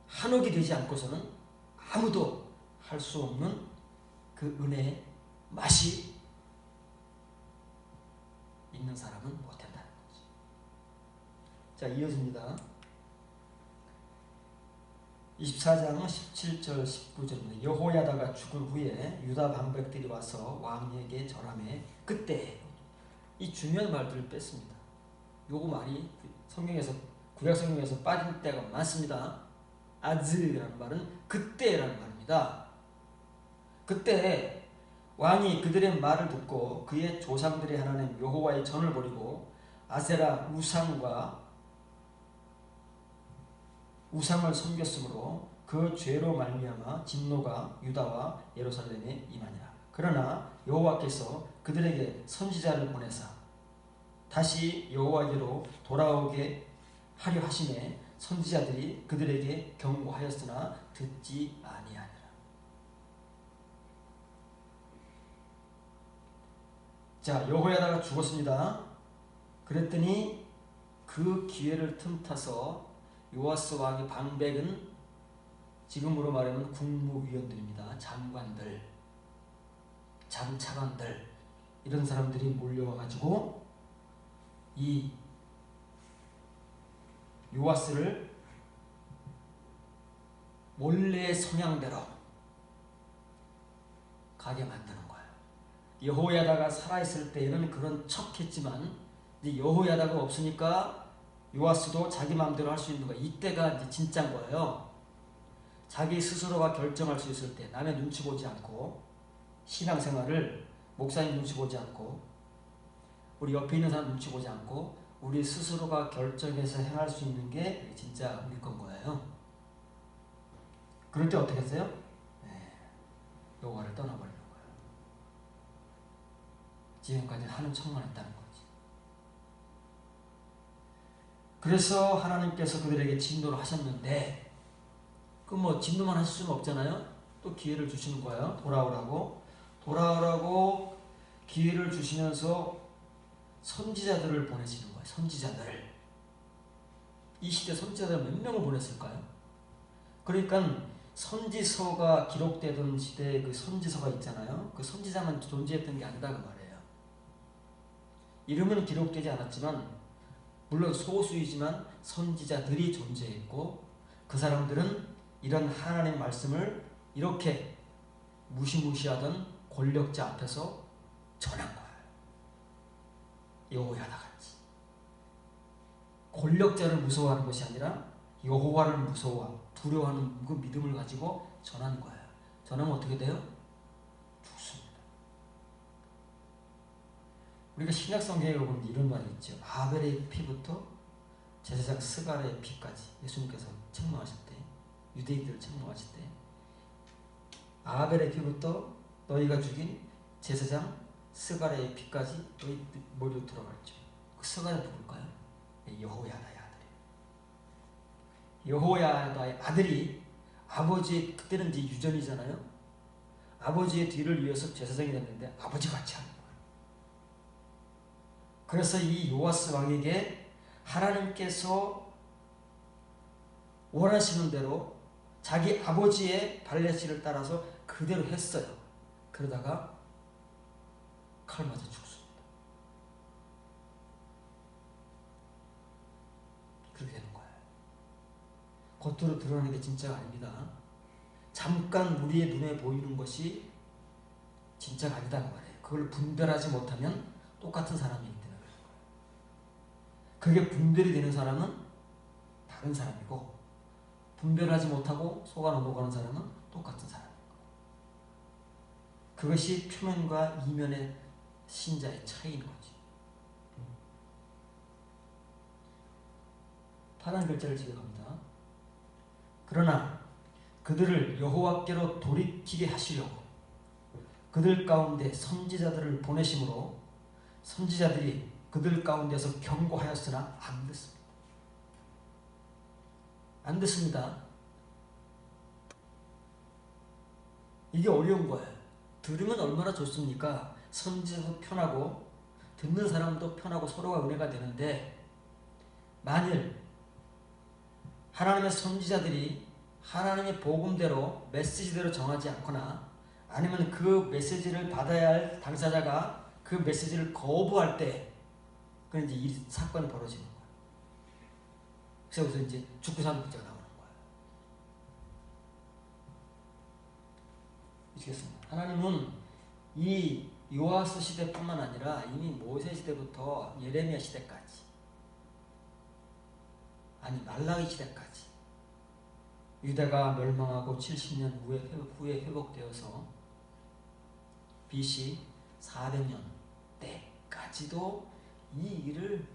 한옥이 되지 않고서는 아무도 할 수 없는 그 은혜의 맛이 있는 사람은 못한다는 거지. 자, 이어집니다. 24장 17절 19절입니다. 여호야다가 죽은 후에 유다 방백들이 와서 왕에게 절하매 그때, 이 중요한 말들을 뺐습니다. 요거 말이 성경에서, 구약 성경에서 빠진 때가 많습니다. 아즈라는 말은 그때라는 말입니다. 그때 왕이 그들의 말을 듣고 그의 조상들의 하나님 여호와의 전을 버리고 아세라 우상을 섬겼으므로 그 죄로 말미암아 진노가 유다와 예루살렘에 임하니라. 그러나 여호와께서 그들에게 선지자를 보내사 다시 여호와께로 돌아오게 하려 하심에 선지자들이 그들에게 경고하였으나 듣지 아니하니라. 자, 여호야다가 죽었습니다. 그랬더니 그 기회를 틈타서 요아스 왕의 방백은 지금으로 말하면 국무위원들입니다. 장관들, 장차관들, 이런 사람들이 몰려와가지고 이 요아스를 원래의 성향대로 가게 만드는 거예요. 여호야다가 살아있을 때에는 그런 척했지만 이제 여호야다가 없으니까 요아스도 자기 마음대로 할 수 있는 거예요. 이때가 이제 진짜인 거예요. 자기 스스로가 결정할 수 있을 때, 남의 눈치 보지 않고, 신앙생활을 목사님 눈치 보지 않고, 우리 옆에 있는 사람 눈치 보지 않고, 우리 스스로가 결정해서 행할 수 있는 게 진짜 우리 건 거예요. 그럴 때 어떻게 했어요? 여호와를 떠나버리는 거예요. 지금까지 하는 척만 했다는 거지. 그래서 하나님께서 그들에게 진노를 하셨는데, 그 뭐 진노만 하실 수는 없잖아요. 또 기회를 주시는 거예요. 돌아오라고 기회를 주시면서 선지자들을 보내시는 거예요. 선지자들을. 이 시대 선지자들 몇 명을 보냈을까요? 그러니까 선지서가 기록되던 시대에 그 선지서가 있잖아요. 그 선지자만 존재했던 게 아니다 그 말이에요. 이름은 기록되지 않았지만 물론 소수이지만 선지자들이 존재했고 그 사람들은 이런 하나님의 말씀을 이렇게 무시무시하던 권력자 앞에서 전한 거예요. 여호야다 같이. 권력자를 무서워하는 것이 아니라 여호와를 두려워하는 그 믿음을 가지고 전하는 거예요. 전하면 어떻게 돼요? 죽습니다. 우리가 신약 성경에 보면 이런 말이 있죠. 아벨의 피부터 제사장 스갈의 피까지. 예수님께서 책망하실 때, 유대인들을 책망하실 때, 아벨의 피부터 너희가 죽인 제사장 스갈의 피까지 너희 머리로 들어갔죠. 그 스갈은 누굴까요? 여호야다의 아들이에요. 여호야다의 아들이 아버지의, 그때는 이제 유전이잖아요. 아버지의 뒤를 이어서 제사장이 됐는데 아버지 같이 하는 거예요. 그래서 이 요아스 왕에게 하나님께서 원하시는 대로 자기 아버지의 발레시를 따라서 그대로 했어요. 그러다가 칼 맞아 죽습니다. 그렇게 되는 거예요. 겉으로 드러나는 게 진짜가 아닙니다. 잠깐 우리의 눈에 보이는 것이 진짜가 아니다는 말이에요. 그걸 분별하지 못하면 똑같은 사람이기 때문에 그런 거예요. 그게 분별이 되는 사람은 다른 사람이고, 분별하지 못하고 속아 넘어가는 사람은 똑같은 사람이고, 그것이 표면과 이면의 신자의 차이인 거지. 파란 글자를 지켜갑니다. 그러나 그들을 여호와께로 돌이키게 하시려고 그들 가운데 선지자들을 보내심으로 선지자들이 그들 가운데서 경고하였으나 안 듣습니다. 안 듣습니다. 이게 어려운 거예요. 들으면 얼마나 좋습니까? 선지자도 편하고 듣는 사람도 편하고 서로가 은혜가 되는데, 만일 하나님의 선지자들이 하나님의 복음대로 메시지대로 정하지 않거나 아니면 그 메시지를 받아야 할 당사자가 그 메시지를 거부할 때, 그런 이제 이 사건이 벌어지는 거예요. 그래서 이제 죽고 사는 문제가 나오는 거예요. 미치겠습니다. 하나님은 이 요아스 시대뿐만 아니라 이미 모세 시대부터 예레미야 시대까지, 아니 말라기 시대까지 유다가 멸망하고 70년 후에 회복되어서 BC 400년 때까지도 이 일을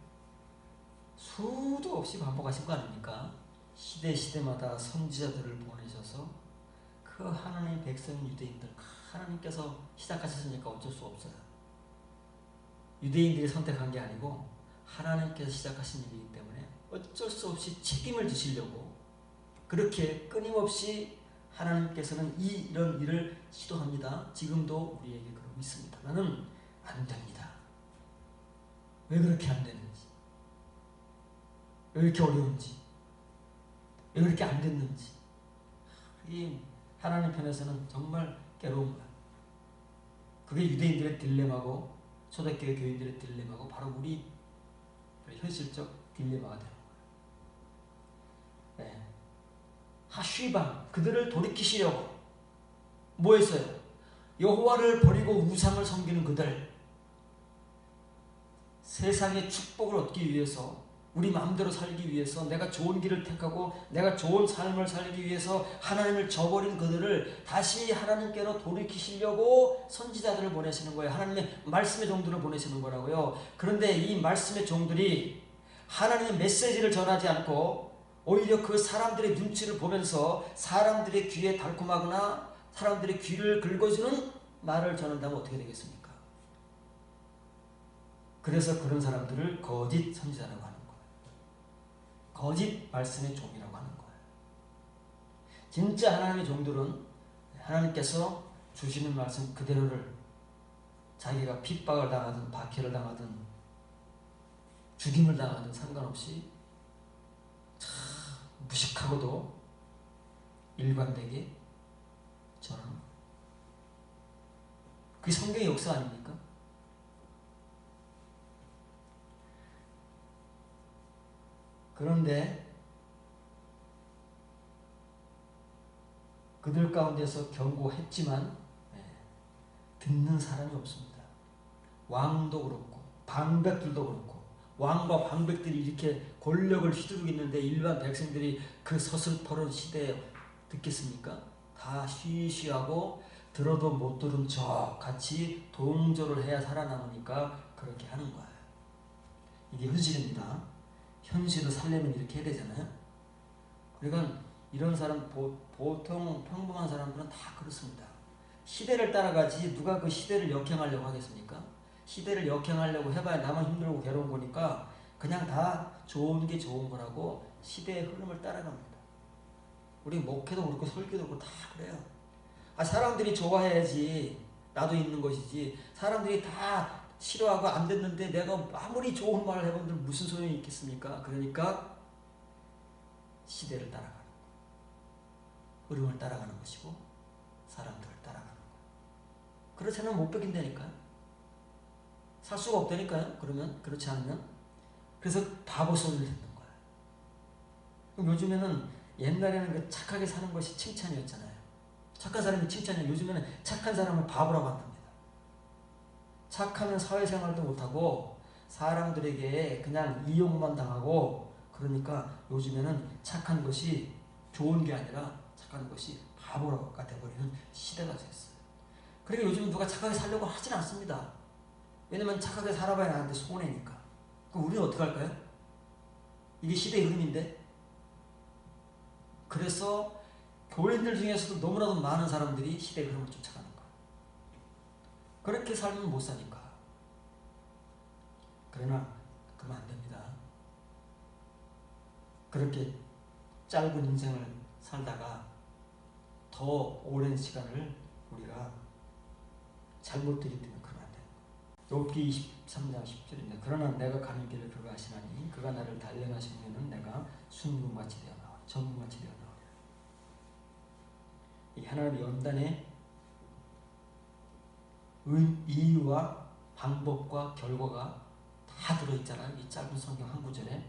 수도 없이 반복하신 거 아닙니까? 시대마다 선지자들을 보내셔서 그 하나님의 백성인 유대인들, 하나님께서 시작하셨으니까 어쩔 수 없어요. 유대인들이 선택한 게 아니고 하나님께서 시작하신 일이기 때문에 어쩔 수 없이 책임을 지시려고 그렇게 끊임없이 하나님께서는 이런 일을 시도합니다. 지금도 우리에게 그러고 있습니다. 나는 안 됩니다. 왜 그렇게 안 되는지, 왜 이렇게 어려운지, 왜 그렇게 안 됐는지, 이 하나님 편에서는 정말 괴로운 거야. 그게 유대인들의 딜레마고 초대교회 교인들의 딜레마고 바로 우리 현실적 딜레마가 되는 거예요. 네. 하쉬방, 그들을 돌이키시려고 뭐 했어요? 여호와를 버리고 우상을 섬기는 그들, 세상의 축복을 얻기 위해서, 우리 마음대로 살기 위해서, 내가 좋은 길을 택하고 내가 좋은 삶을 살기 위해서 하나님을 저버린 그들을 다시 하나님께로 돌이키시려고 선지자들을 보내시는 거예요. 하나님의 말씀의 종들을 보내시는 거라고요. 그런데 이 말씀의 종들이 하나님의 메시지를 전하지 않고 오히려 그 사람들의 눈치를 보면서 사람들의 귀에 달콤하거나 사람들의 귀를 긁어주는 말을 전한다면 어떻게 되겠습니까? 그래서 그런 사람들을 거짓 선지자라고 하는 거예요. 거짓 말씀의 종이라고 하는 거예요. 진짜 하나님의 종들은 하나님께서 주시는 말씀 그대로를, 자기가 핍박을 당하든 박해를 당하든 죽임을 당하든 상관없이 참 무식하고도 일관되게 전하는 거예요. 그게 성경의 역사 아닙니까? 그런데 그들 가운데서 경고했지만 듣는 사람이 없습니다. 왕도 그렇고 방백들도 그렇고, 왕과 방백들이 이렇게 권력을 휘두르고 있는데 일반 백성들이 그 서슬퍼런 시대에 듣겠습니까? 다 쉬쉬하고 들어도 못 들은 척 같이 동조를 해야 살아남으니까 그렇게 하는 거예요. 이게 현실입니다. 현실을 살려면 이렇게 해야 되잖아요. 그러니까 이런 사람, 보통 평범한 사람들은 다 그렇습니다. 시대를 따라가지 누가 그 시대를 역행하려고 하겠습니까? 시대를 역행하려고 해봐야 나만 힘들고 괴로운 거니까 그냥 다 좋은 게 좋은 거라고 시대의 흐름을 따라갑니다. 우리 목회도 그렇고 설교도 그렇고 다 그래요. 사람들이 좋아해야지 나도 있는 것이지, 사람들이 다 싫어하고 안 됐는데 내가 아무리 좋은 말을 해본들 무슨 소용이 있겠습니까? 그러니까 시대를 따라가는 거예요. 흐름을 따라가는 것이고 사람들을 따라가는 거예요. 그렇지 않으면 못 베낀다니까요. 살 수가 없다니까요. 그러면, 그렇지 않으면. 그래서 바보 소리를 듣는 거예요. 그럼 요즘에는, 옛날에는 그 착하게 사는 것이 칭찬이었잖아요. 착한 사람이 칭찬이에요. 요즘에는 착한 사람을 바보라고 한답니다. 착하면 사회생활도 못하고 사람들에게 그냥 이용만 당하고, 그러니까 요즘에는 착한 것이 좋은 게 아니라 착한 것이 바보가 되어버리는 시대가 됐어요. 그러니까 요즘 누가 착하게 살려고 하진 않습니다. 왜냐면 착하게 살아봐야 나한테 손해니까. 그럼 우리는 어떻게 할까요? 이게 시대의 흐름인데. 그래서 교인들 중에서도 너무나도 많은 사람들이 시대의 흐름을 쫓아가는 거예요. 그렇게 살면 못 사니까. 그러나 그러면 안 됩니다. 그렇게 짧은 인생을 살다가 더 오랜 시간을 우리가 잘못 들이대면 그러면 안 돼요. 욥기 23장 10절인데 그러나 내가 가는 길을 그가 아시나니 그가 나를 단련하시면은 내가 순금같이 되어 나와 정금같이 되어 나와. 이 하나님의 연단의 이유와 방법과 결과가 다 들어있잖아요. 이 짧은 성경 한 구절에.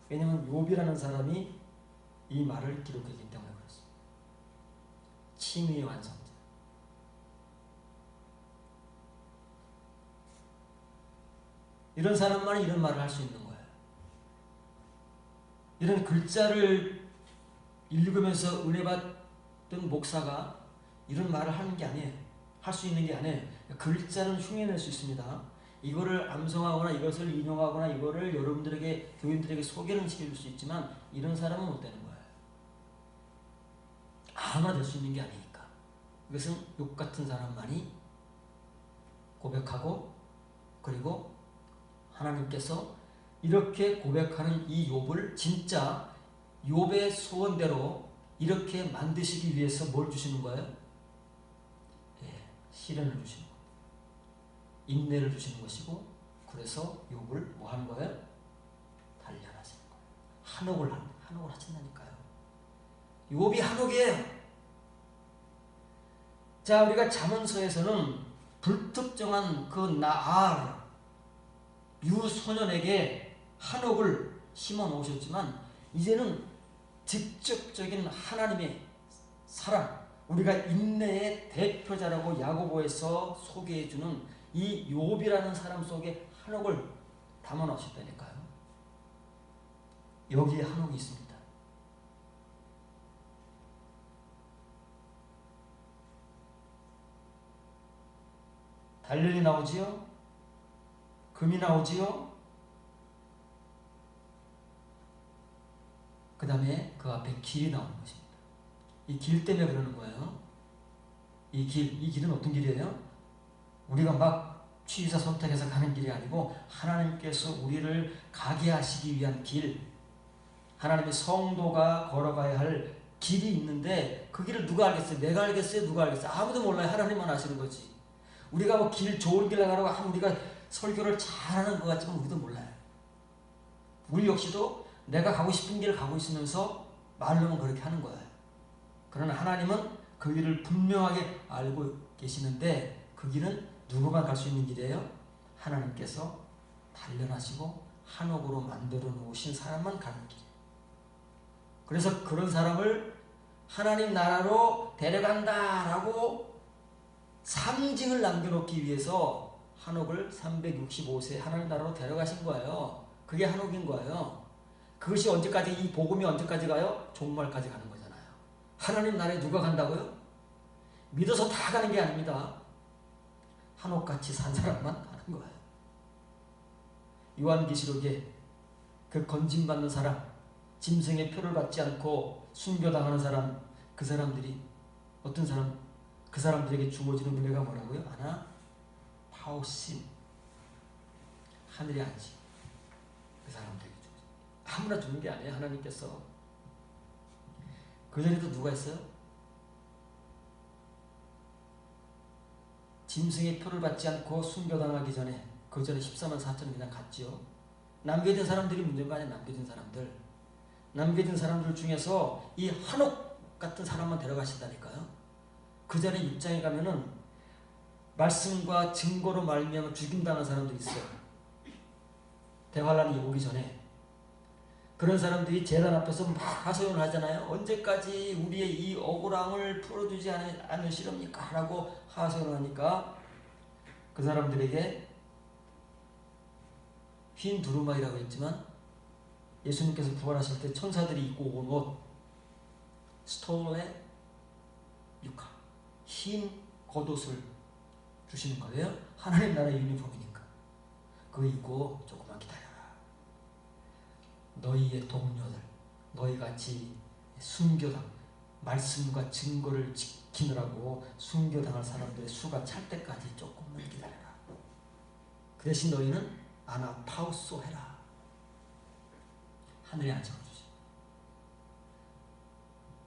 왜냐하면 욥이라는 사람이 이 말을 기록했기 때문에 그렇습니다. 칭의의 완성자. 이런 사람만이 이런 말을 할 수 있는 거예요. 이런 글자를 읽으면서 은혜 받던 목사가 이런 말을 하는 게 아니에요. 할 수 있는 게 아니에요. 글자는 흉내낼 수 있습니다. 이거를 암송하거나 이것을 인용하거나 이거를 여러분들에게 교인들에게 소개는 시켜줄 수 있지만 이런 사람은 못 되는 거예요. 아무나 될 수 있는 게 아니니까. 이것은 욥 같은 사람만이 고백하고 그리고 하나님께서 이렇게 고백하는 이 욥을 진짜 욥의 소원대로 이렇게 만드시기 위해서 뭘 주시는 거예요? 예, 시련을 주시는 거예요. 인내를 주시는 것이고 그래서 욥을 뭐 하는 거예요? 단련하시는 거예요. 한옥을 하신다니까요. 욥이 한옥이에요. 자, 우리가 잠언서에서는 불특정한 그 나알 유소년에게 한옥을 심어 놓으셨지만 이제는 직접적인 하나님의 사랑, 우리가 인내의 대표자라고 야고보에서 소개해주는 이 욥이라는 사람 속에 한옥을 담아 놓으셨다니까요. 여기에 한옥이 있습니다. 단련이 나오지요? 금이 나오지요? 그 다음에 그 앞에 길이 나오는 것입니다. 이 길 때문에 그러는 거예요. 이 길은 어떤 길이에요? 우리가 막 취사 선택해서 가는 길이 아니고 하나님께서 우리를 가게 하시기 위한 길, 하나님의 성도가 걸어가야 할 길이 있는데 그 길을 누가 알겠어요? 내가 알겠어요? 누가 알겠어요? 아무도 몰라요. 하나님만 아시는 거지. 우리가 뭐 좋은 길 나가라고 우리가 설교를 잘하는 것 같지만 우리도 몰라요. 우리 역시도 내가 가고 싶은 길을 가고 있으면서 말로는 그렇게 하는 거예요. 그러나 하나님은 그 길을 분명하게 알고 계시는데 그 길은 누구만 갈 수 있는 길이에요? 하나님께서 단련하시고 한옥으로 만들어 놓으신 사람만 가는 길이에요. 그래서 그런 사람을 하나님 나라로 데려간다라고 상징을 남겨놓기 위해서 한옥을 365세 하나님 나라로 데려가신 거예요. 그게 한옥인 거예요. 그것이 언제까지, 이 복음이 언제까지 가요? 종말까지 가는 거잖아요. 하나님 나라에 누가 간다고요? 믿어서 다 가는 게 아닙니다. 한옥같이 산 사람만 가는 거예요. 요한계시록에 그 건짐받는 사람, 짐승의 표를 받지 않고 순교당하는 사람, 그 사람들이 어떤 사람, 그 사람들에게 주어지는 은혜가 뭐라고요? 하나, 파우신, 하늘의 안식. 그 사람들에게 주어지는. 아무나 주는 게 아니에요. 하나님께서. 그 전에도 누가 있어요? 짐승의 표를 받지 않고 순교당하기 전에, 그 전에 14만 4천은 그냥 갔지요. 남겨진 사람들이 문제가 아니에요. 남겨진 사람들 중에서 이 한옥 같은 사람만 데려가신다니까요. 그 전에 입장에 가면은 말씀과 증거로 말미암아 죽임당한 사람도 있어요. 대환란이 오기 전에. 그런 사람들이 제단 앞에서 막 하소연을 하잖아요. 언제까지 우리의 이 억울함을 풀어주지 않으시렵니까? 라고 하소연을 하니까 그 사람들에게 흰 두루마리라고 했지만 예수님께서 부활하실 때 천사들이 입고 온 옷, 스톨레 유카, 흰 겉옷을 주시는 거예요. 하나님 나라의 유니폼이니까. 그거 입고 조금만 기다려라. 너희의 동료들, 너희같이 순교당, 말씀과 증거를 지키느라고 순교당할 사람들의 수가 찰 때까지 조금만 기다려라. 그 대신 너희는 아나파우소 해라. 하늘의 안식을 주시.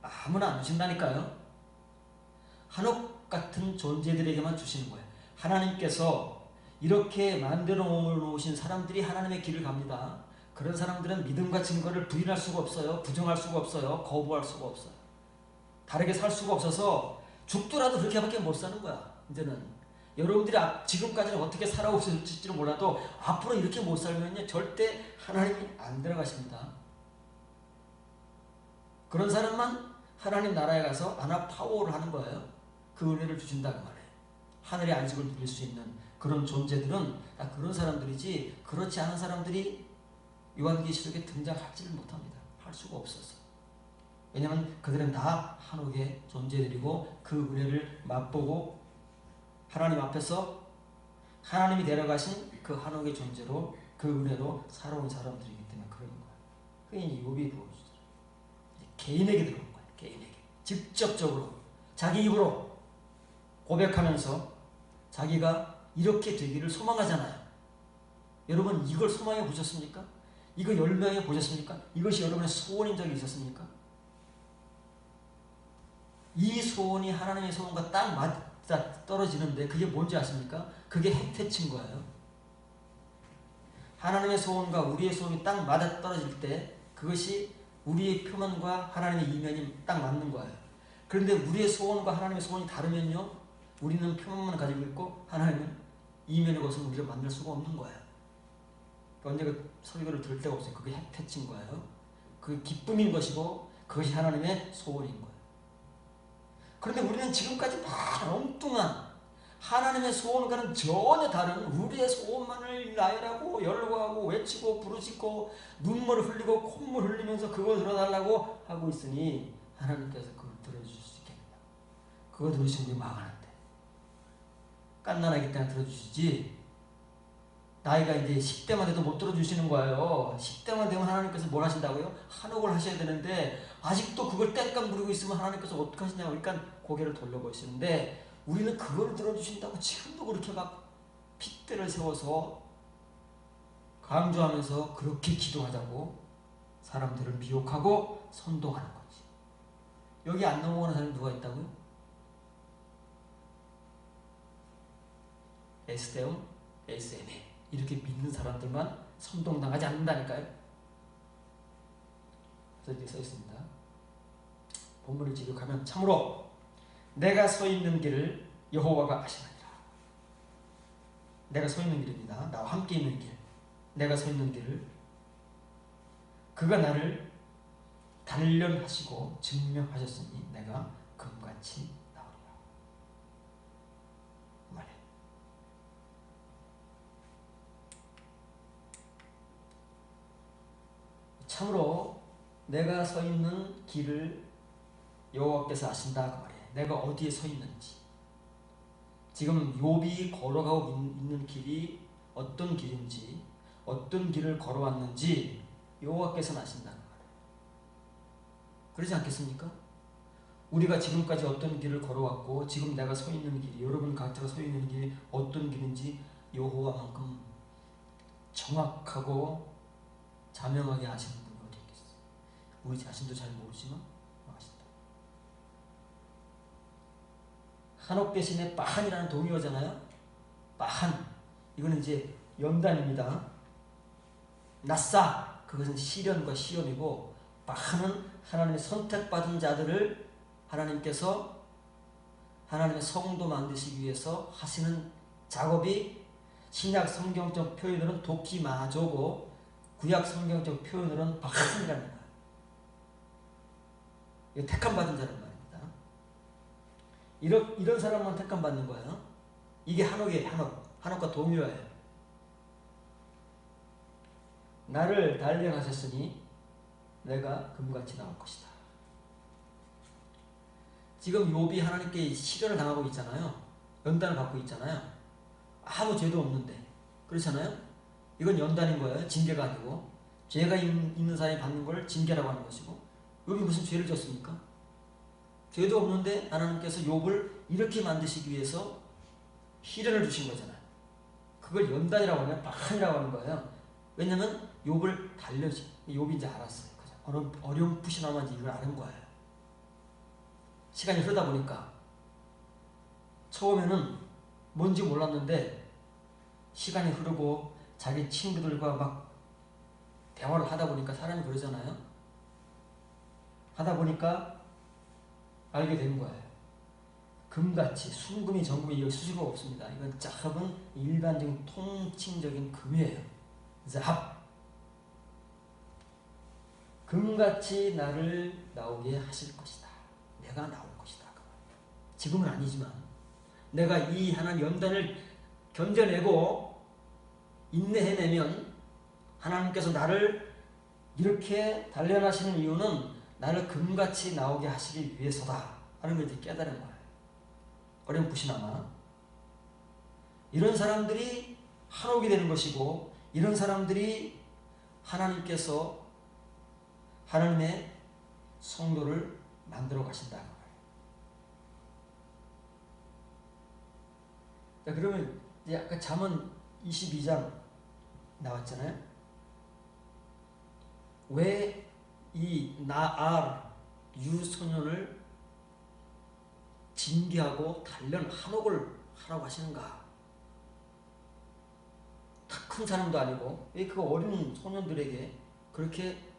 아무나 안 주신다니까요. 한옥 같은 존재들에게만 주시는 거예요. 하나님께서 이렇게 만들어 놓으신 사람들이 하나님의 길을 갑니다. 그런 사람들은 믿음과 증거를 부인할 수가 없어요. 부정할 수가 없어요. 거부할 수가 없어요. 다르게 살 수가 없어서 죽더라도 그렇게밖에 못 사는 거야. 이제는 여러분들이 지금까지는 어떻게 살아오실지는 몰라도 앞으로 이렇게 못 살면요 절대 하나님이 안 들어가십니다. 그런 사람만 하나님 나라에 가서 아나파워를 하는 거예요. 그 은혜를 주신다고 말해요. 하늘의 안식을 누릴 수 있는 그런 존재들은 다 그런 사람들이지, 그렇지 않은 사람들이 요한계시록에 등장하지를 못합니다. 할 수가 없어서. 왜냐하면 그들은 다 한옥의 존재들이고 그 은혜를 맛보고 하나님 앞에서 하나님이 데려가신 그 한옥의 존재로 그 은혜로 살아온 사람들이기 때문에 그런 거예요. 그게 이제 욥이 보여주죠. 개인에게 들어온 거예요. 개인에게. 직접적으로 자기 입으로 고백하면서 자기가 이렇게 되기를 소망하잖아요. 여러분 이걸 소망해 보셨습니까? 이거 열명해 보셨습니까? 이것이 여러분의 소원인 적이 있었습니까? 이 소원이 하나님의 소원과 딱 맞아 떨어지는데 그게 뭔지 아십니까? 그게 핵태치인 거예요. 하나님의 소원과 우리의 소원이 딱 맞아 떨어질 때 그것이 우리의 표면과 하나님의 이면이 딱 맞는 거예요. 그런데 우리의 소원과 하나님의 소원이 다르면요, 우리는 표면만 가지고 있고 하나님은 이면의 것을 우리가 만날 수가 없는 거예요. 언제 그 설교를 들을 데가 없어요. 그게 핵태치인 거예요. 그게 기쁨인 것이고 그것이 하나님의 소원인 거예요. 그런데 우리는 지금까지 막 엉뚱한 하나님의 소원과는 전혀 다른 우리의 소원만을 나열하고 열거하고 외치고 부르짖고 눈물을 흘리고 콧물 흘리면서 그거 들어달라고 하고 있으니 하나님께서 그걸 들어주실 수 있겠느냐. 그거 들으시면 우리 망하는데. 깐난하기 때문에 들어주시지, 나이가 이제 10대만 돼도 못 들어주시는 거예요. 10대만 되면 하나님께서 뭘 하신다고요? 한옥을 하셔야 되는데 아직도 그걸 땡깡 부리고 있으면 하나님께서 어떻게 하시냐고. 그러니까 고개를 돌려보시는데 우리는 그걸 들어주신다고 지금도 그렇게 막 핏대를 세워서 강조하면서 그렇게 기도하자고 사람들을 미혹하고 선동하는 거지. 여기 안 넘어가는 사람이 누가 있다고요? 에스데온, 에스에메 이렇게 믿는 사람들만 선동당하지 않는다니까요. 그래서 이렇게 써 있습니다. 본문을 지적하면 참으로 내가 서 있는 길을 여호와가 아시느니라. 내가 서 있는 길입니다. 나와 함께 있는 길. 내가 서 있는 길을 그가 나를 단련하시고 증명하셨으니 내가 금같이 나오리라. 그 말이에요. 참으로 내가 서 있는 길을 여호와께서 아신다 그 말이에요. 내가 어디에 서 있는지, 지금 욥이 걸어가고 있는 길이 어떤 길인지, 어떤 길을 걸어왔는지 여호와께서는 아신다 그 말이에요. 그러지 않겠습니까? 우리가 지금까지 어떤 길을 걸어왔고 지금 내가 서 있는 길이, 여러분 각자가 서 있는 길이 어떤 길인지 여호와만큼 정확하고 자명하게 아시는 분이 어디 있겠어요? 우리 자신도 잘 모르지만 아신다. 한옥 대신에 빠한이라는 동의어잖아요. 빠한, 이거는 이제 연단입니다. 낫사, 그것은 시련과 시험이고, 빠한은 하나님의 선택받은 자들을 하나님께서 하나님의 성도 만드시기 위해서 하시는 작업이 신약 성경적 표현으로는 도키마조고 구약 성경적 표현으로는 바한이라는 거예요. 이거 택함받은 자란 말입니다. 이런 사람만 택함받는 거예요. 이게 한옥이에요. 한옥과 동요예요. 나를 단련하셨으니 내가 금같이 나올 것이다. 지금 욥이 하나님께 시련을 당하고 있잖아요. 연단을 받고 있잖아요. 아무 죄도 없는데. 그렇잖아요. 이건 연단인 거예요. 징계가 아니고. 죄가 있는 사람이 받는 걸 징계라고 하는 것이고. 욥이 무슨 죄를 졌습니까? 죄도 없는데 하나님께서 욥을 이렇게 만드시기 위해서 시련을 주신 거잖아요. 그걸 연단이라고 하면 바한이라고 하는 거예요. 왜냐면 욥을 달려지. 욥이 이제 알았어요. 어렴풋이나마 이걸 아는 거예요. 시간이 흐르다 보니까 처음에는 뭔지 몰랐는데 시간이 흐르고 자기 친구들과 막 대화를 하다 보니까 사람이 그러잖아요. 하다 보니까 알게 된 거예요. 금같이 순금이 정금이 이거 수식어가 없습니다. 이건 작은 일반적인 통칭적인 금이에요. 잡. 금같이 나를 나오게 하실 것이다. 내가 나올 것이다. 지금은 아니지만 내가 이 하나님 연단을 견뎌내고 인내해내면 하나님께서 나를 이렇게 단련하시는 이유는 나를 금같이 나오게 하시기 위해서다 하는 걸 이제 깨달은 거예요. 어렴풋이나마 이런 사람들이 한옥이 되는 것이고, 이런 사람들이 하나님께서 하나님의 성도를 만들어 가신다는 거예요. 자, 그러면 이제 아까 잠언 22장 나왔잖아요. 왜 이 나알 유소년을 징계하고 단련 한옥을 하라고 하시는가? 다 큰 사람도 아니고 왜 그 어린 소년들에게 그렇게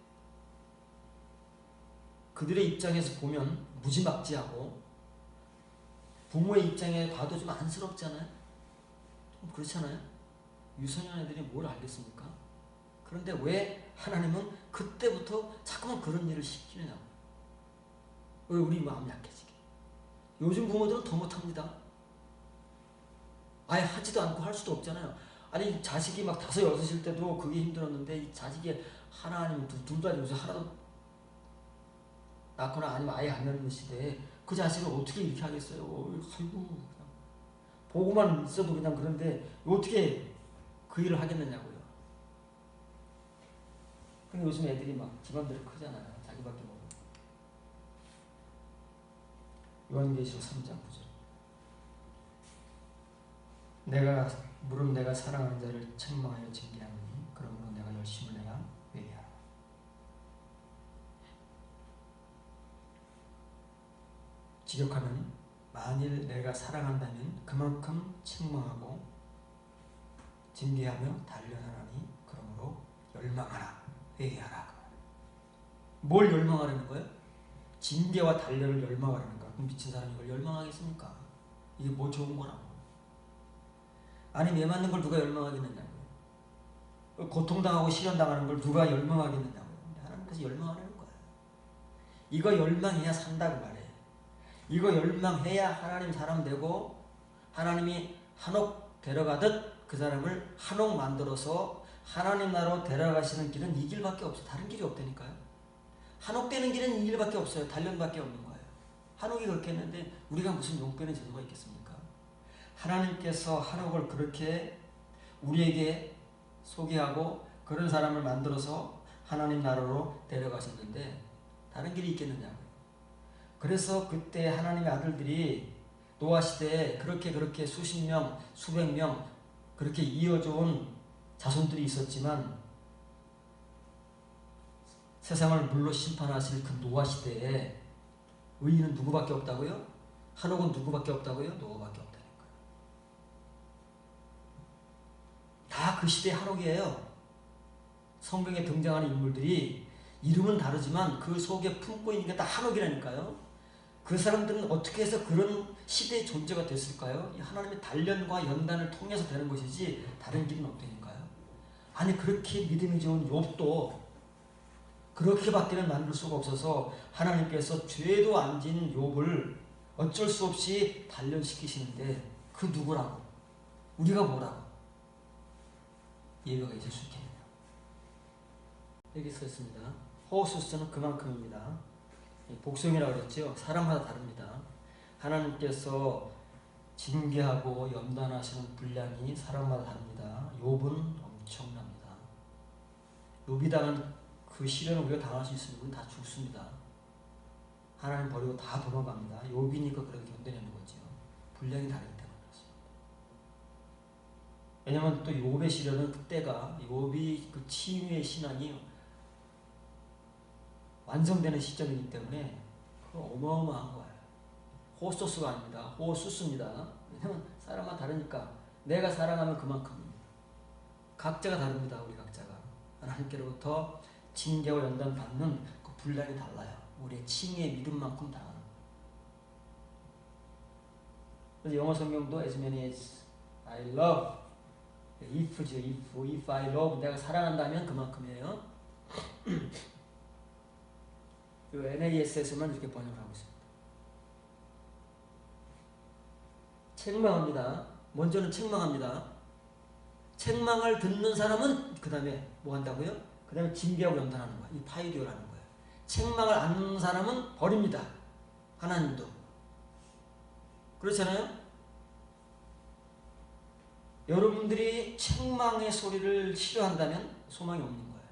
그들의 입장에서 보면 무지막지하고 부모의 입장에 봐도 좀 안쓰럽잖아요. 좀 그렇잖아요. 유소년 애들이 뭘 알겠습니까? 그런데 왜 하나님은 그때부터 자꾸만 그런 일을 시키느냐고. 왜 우리 마음이 약해지게. 요즘 부모들은 더 못합니다. 아예 하지도 않고 할 수도 없잖아요. 아니 자식이 막 5, 6일 때도 그게 힘들었는데 이 자식이 하나 아니면 둘도 아니고 하나도 낳거나 아니면 아예 안 낳는 시대에 그 자식을 어떻게 이렇게 하겠어요. 아이고 그냥 보고만 있어도 그냥 그런데 어떻게 그 일을 하겠느냐고요. 근데 요즘 애들이 막 집안들이 크잖아요. 자기밖에 모르고. 요한계시록 3장 9절. 내가 사랑하는 자를 책망하여 징계하노니 그러므로 내가 열심을 내야 회개하라. 직역하면 만일 내가 사랑한다면 그만큼 책망하고 징계하며 단련하라니 그러므로 열망하라. 회개하라. 뭘 열망하라는 거예요? 징계와 단련을 열망하라는 거야. 그럼 미친 사람이 이걸 열망하겠습니까? 이게 뭐 좋은 거라고. 아니 매 맞는 걸 누가 열망하겠느냐고요. 고통당하고 시련당하는 걸 누가 열망하겠느냐고요. 하나님께서 열망하라는 거예요. 이거 열망해야 산다고 말해요. 이거 열망해야 하나님 사람 되고 하나님이 한옥 데려가듯 그 사람을 한옥 만들어서 하나님 나라로 데려가시는 길은 이 길밖에 없어요. 다른 길이 없다니까요. 한옥 되는 길은 이 길밖에 없어요. 단련밖에 없는 거예요. 한옥이 그렇게 했는데 우리가 무슨 용변의 제도가 있겠습니까? 하나님께서 한옥을 그렇게 우리에게 소개하고 그런 사람을 만들어서 하나님 나라로 데려가셨는데 다른 길이 있겠느냐고요. 그래서 그때 하나님의 아들들이 노아 시대에 그렇게 수십 명, 수백 명 그렇게 이어져 온 자손들이 있었지만 세상을 물로 심판하실 그 노아 시대에 의인은 누구밖에 없다고요? 한옥은 누구밖에 없다고요? 노아밖에 없다는 거예요. 다 그 시대의 한옥이에요. 성경에 등장하는 인물들이 이름은 다르지만 그 속에 품고 있는 게 다 한옥이라니까요. 그 사람들은 어떻게 해서 그런 시대의 존재가 됐을까요? 하나님의 단련과 연단을 통해서 되는 것이지 다른 길은 없다니까요. 아니 그렇게 믿음이 좋은 욥도 그렇게밖에는 만들 수가 없어서 하나님께서 죄도 안 진 욥을 어쩔 수 없이 단련시키시는데 그 누구라고? 우리가 뭐라고? 예배가 있을 수 있겠네요. 여기 써 있습니다. 호수스는 그만큼입니다. 복성이라고 그랬죠. 사람마다 다릅니다. 하나님께서 징계하고 연단하시는 분량이 사람마다 다릅니다. 욥은 엄청납니다. 욥이 당한 그 시련을 우리가 당할 수 있으면 다 죽습니다. 하나님 버리고 다 도망갑니다. 욥이니까 그렇게 견뎌내는 거죠. 분량이 다르기 때문에 그렇습니다. 왜냐하면 또 욥의 시련은 그때가 욥이 그 치유의 신앙이 완성되는 시점이기 때문에 어마어마한 거예요. 호소스가 아닙니다. 호수스입니다. 왜냐하면 사람마다 다르니까 내가 사랑하면 그만큼입니다. 각자가 다릅니다. 우리 각자가 하나님께로부터 징계와 연단 받는 그 분량이 달라요. 우리의 칭의 믿음만큼 당하는. 그래서 영어 성경도 as many as I love, if죠. if I love, 내가 사랑한다면 그만큼이에요. NAS에서만 이렇게 번역을 하고 있습니다. 책망합니다. 먼저는 책망합니다. 책망을 듣는 사람은 그 다음에 뭐 한다고요? 그 다음에 징계하고 연단하는 거예요. 이 파이디오라는 거예요. 책망을 안 듣는 사람은 버립니다. 하나님도. 그렇잖아요? 여러분들이 책망의 소리를 싫어한다면 소망이 없는 거예요.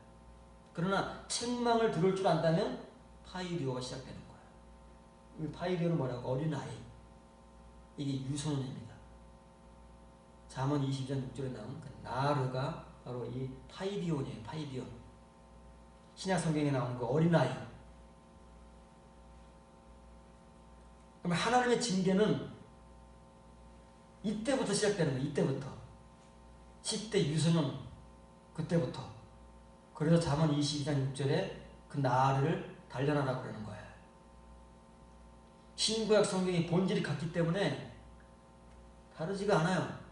그러나 책망을 들을 줄 안다면 파이디오가 시작되는 거예요. 이 파이디오는 뭐라고? 어린아이. 이게 유소년입니다. 잠언 20장 6절에 나온 그 나르가 바로 이 파이디온이에요. 파이디온. 신약 성경에 나오는 그 어린아이. 그럼 하나님의 징계는 이때부터 시작되는 거예요. 이때부터. 10대 유소년 그때부터. 그래서 잠언 22장 6절에 그 나르를 단련하라고 그러는 거예요. 신구약 성경이 본질이 같기 때문에 다르지가 않아요.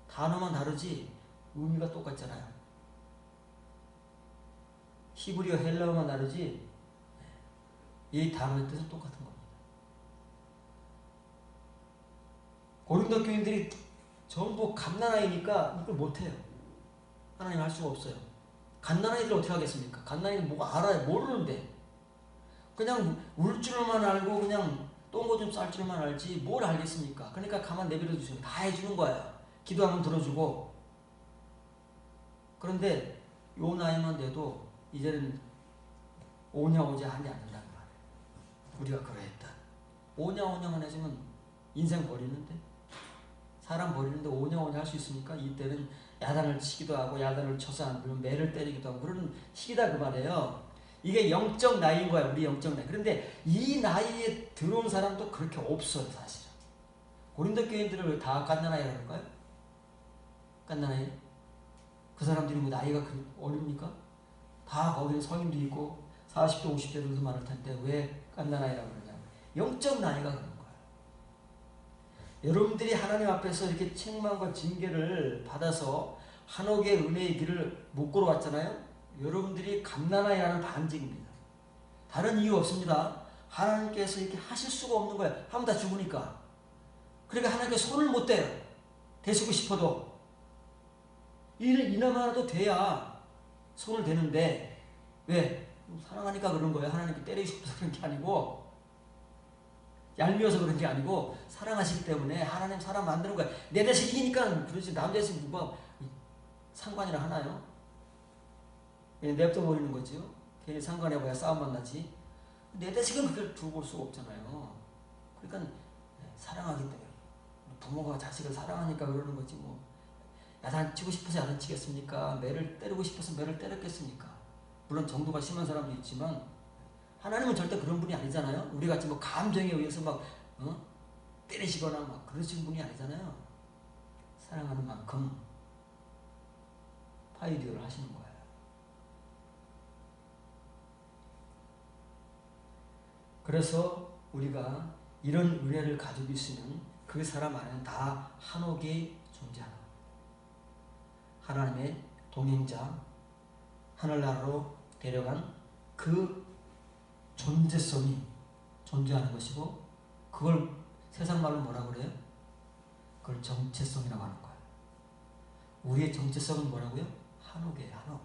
단어만 다르지 의미가 똑같잖아요. 히브리어 헬라어만 다르지 이 단어의 뜻은 똑같은 겁니다. 고린도 교인들이 전부 갓난아이니까 이걸 못해요. 하나님 할 수가 없어요. 갓난아이들 어떻게 하겠습니까? 갓난아이들 뭐가 알아요? 모르는데 그냥 울 줄만 알고 그냥 똥고 좀 쌀 줄만 알지 뭘 알겠습니까? 그러니까 가만 내버려 두시면 다 해주는 거예요. 기도하면 들어주고. 그런데 요 나이만 돼도 이제는 오냐오냐 하지 않는다는 말이에요. 우리가 그러했다. 오냐오냐만 해주면 인생 버리는데 사람 버리는데 오냐오냐 할 수 있습니까? 이때는 야단을 치기도 하고 야단을 쳐서 안 들으면 매를 때리기도 하고 그런 시기다 그 말이에요. 이게 영적 나이인 거야. 우리 영적 나이. 그런데 이 나이에 들어온 사람도 그렇게 없어요. 사실은. 고린도 교인들을 다 갓난아이라고 할까요? 갓난아이? 그 사람들이 뭐 나이가 어립니까? 다 거기는 성인도 있고 40대 50대들도 많을 텐데 왜 갓난아이라고 그러냐. 영적 나이가 그런 거예요. 여러분들이 하나님 앞에서 이렇게 책망과 징계를 받아서 한옥의 은혜의 길을 못 걸어왔잖아요. 여러분들이 갓난아이라는 반증입니다. 다른 이유 없습니다. 하나님께서 이렇게 하실 수가 없는 거예요. 하면 다 죽으니까. 그러니까 하나님께 손을 못 대요. 대시고 싶어도. 이나마라도 돼야 손을 대는데 왜? 사랑하니까 그런 거예요. 하나님께 때리고 싶어서 그런 게 아니고 얄미워서 그런 게 아니고 사랑하시기 때문에 하나님 사람 만드는 거예요. 내 자식이니까 그러지 남 자식 누가 상관이라 하나요? 그냥 냅둬 버리는 거죠. 괜히 상관해봐야 싸움만 나지. 내 자식은 그걸 두고 볼 수가 없잖아요. 그러니까 사랑하기 때문에 부모가 자식을 사랑하니까 그러는 거지 뭐 야단치고 싶어서 야단치겠습니까? 매를 때리고 싶어서 매를 때렸겠습니까? 물론 정도가 심한 사람도 있지만 하나님은 절대 그런 분이 아니잖아요. 우리같이 뭐 감정에 의해서 막 때리시거나 막 그러신 분이 아니잖아요. 사랑하는 만큼 파이디오를 하시는 거예요. 그래서 우리가 이런 은혜를 가지고 있으면 그 사람 안에는 다 한옥이 존재하는 겁니다. 하나님의 동행자, 하늘나라로 데려간 그 존재성이 존재하는 것이고 그걸 세상 말로 뭐라고 그래요? 그걸 정체성이라고 하는 거예요. 우리의 정체성은 뭐라고요? 한옥이에요. 한옥.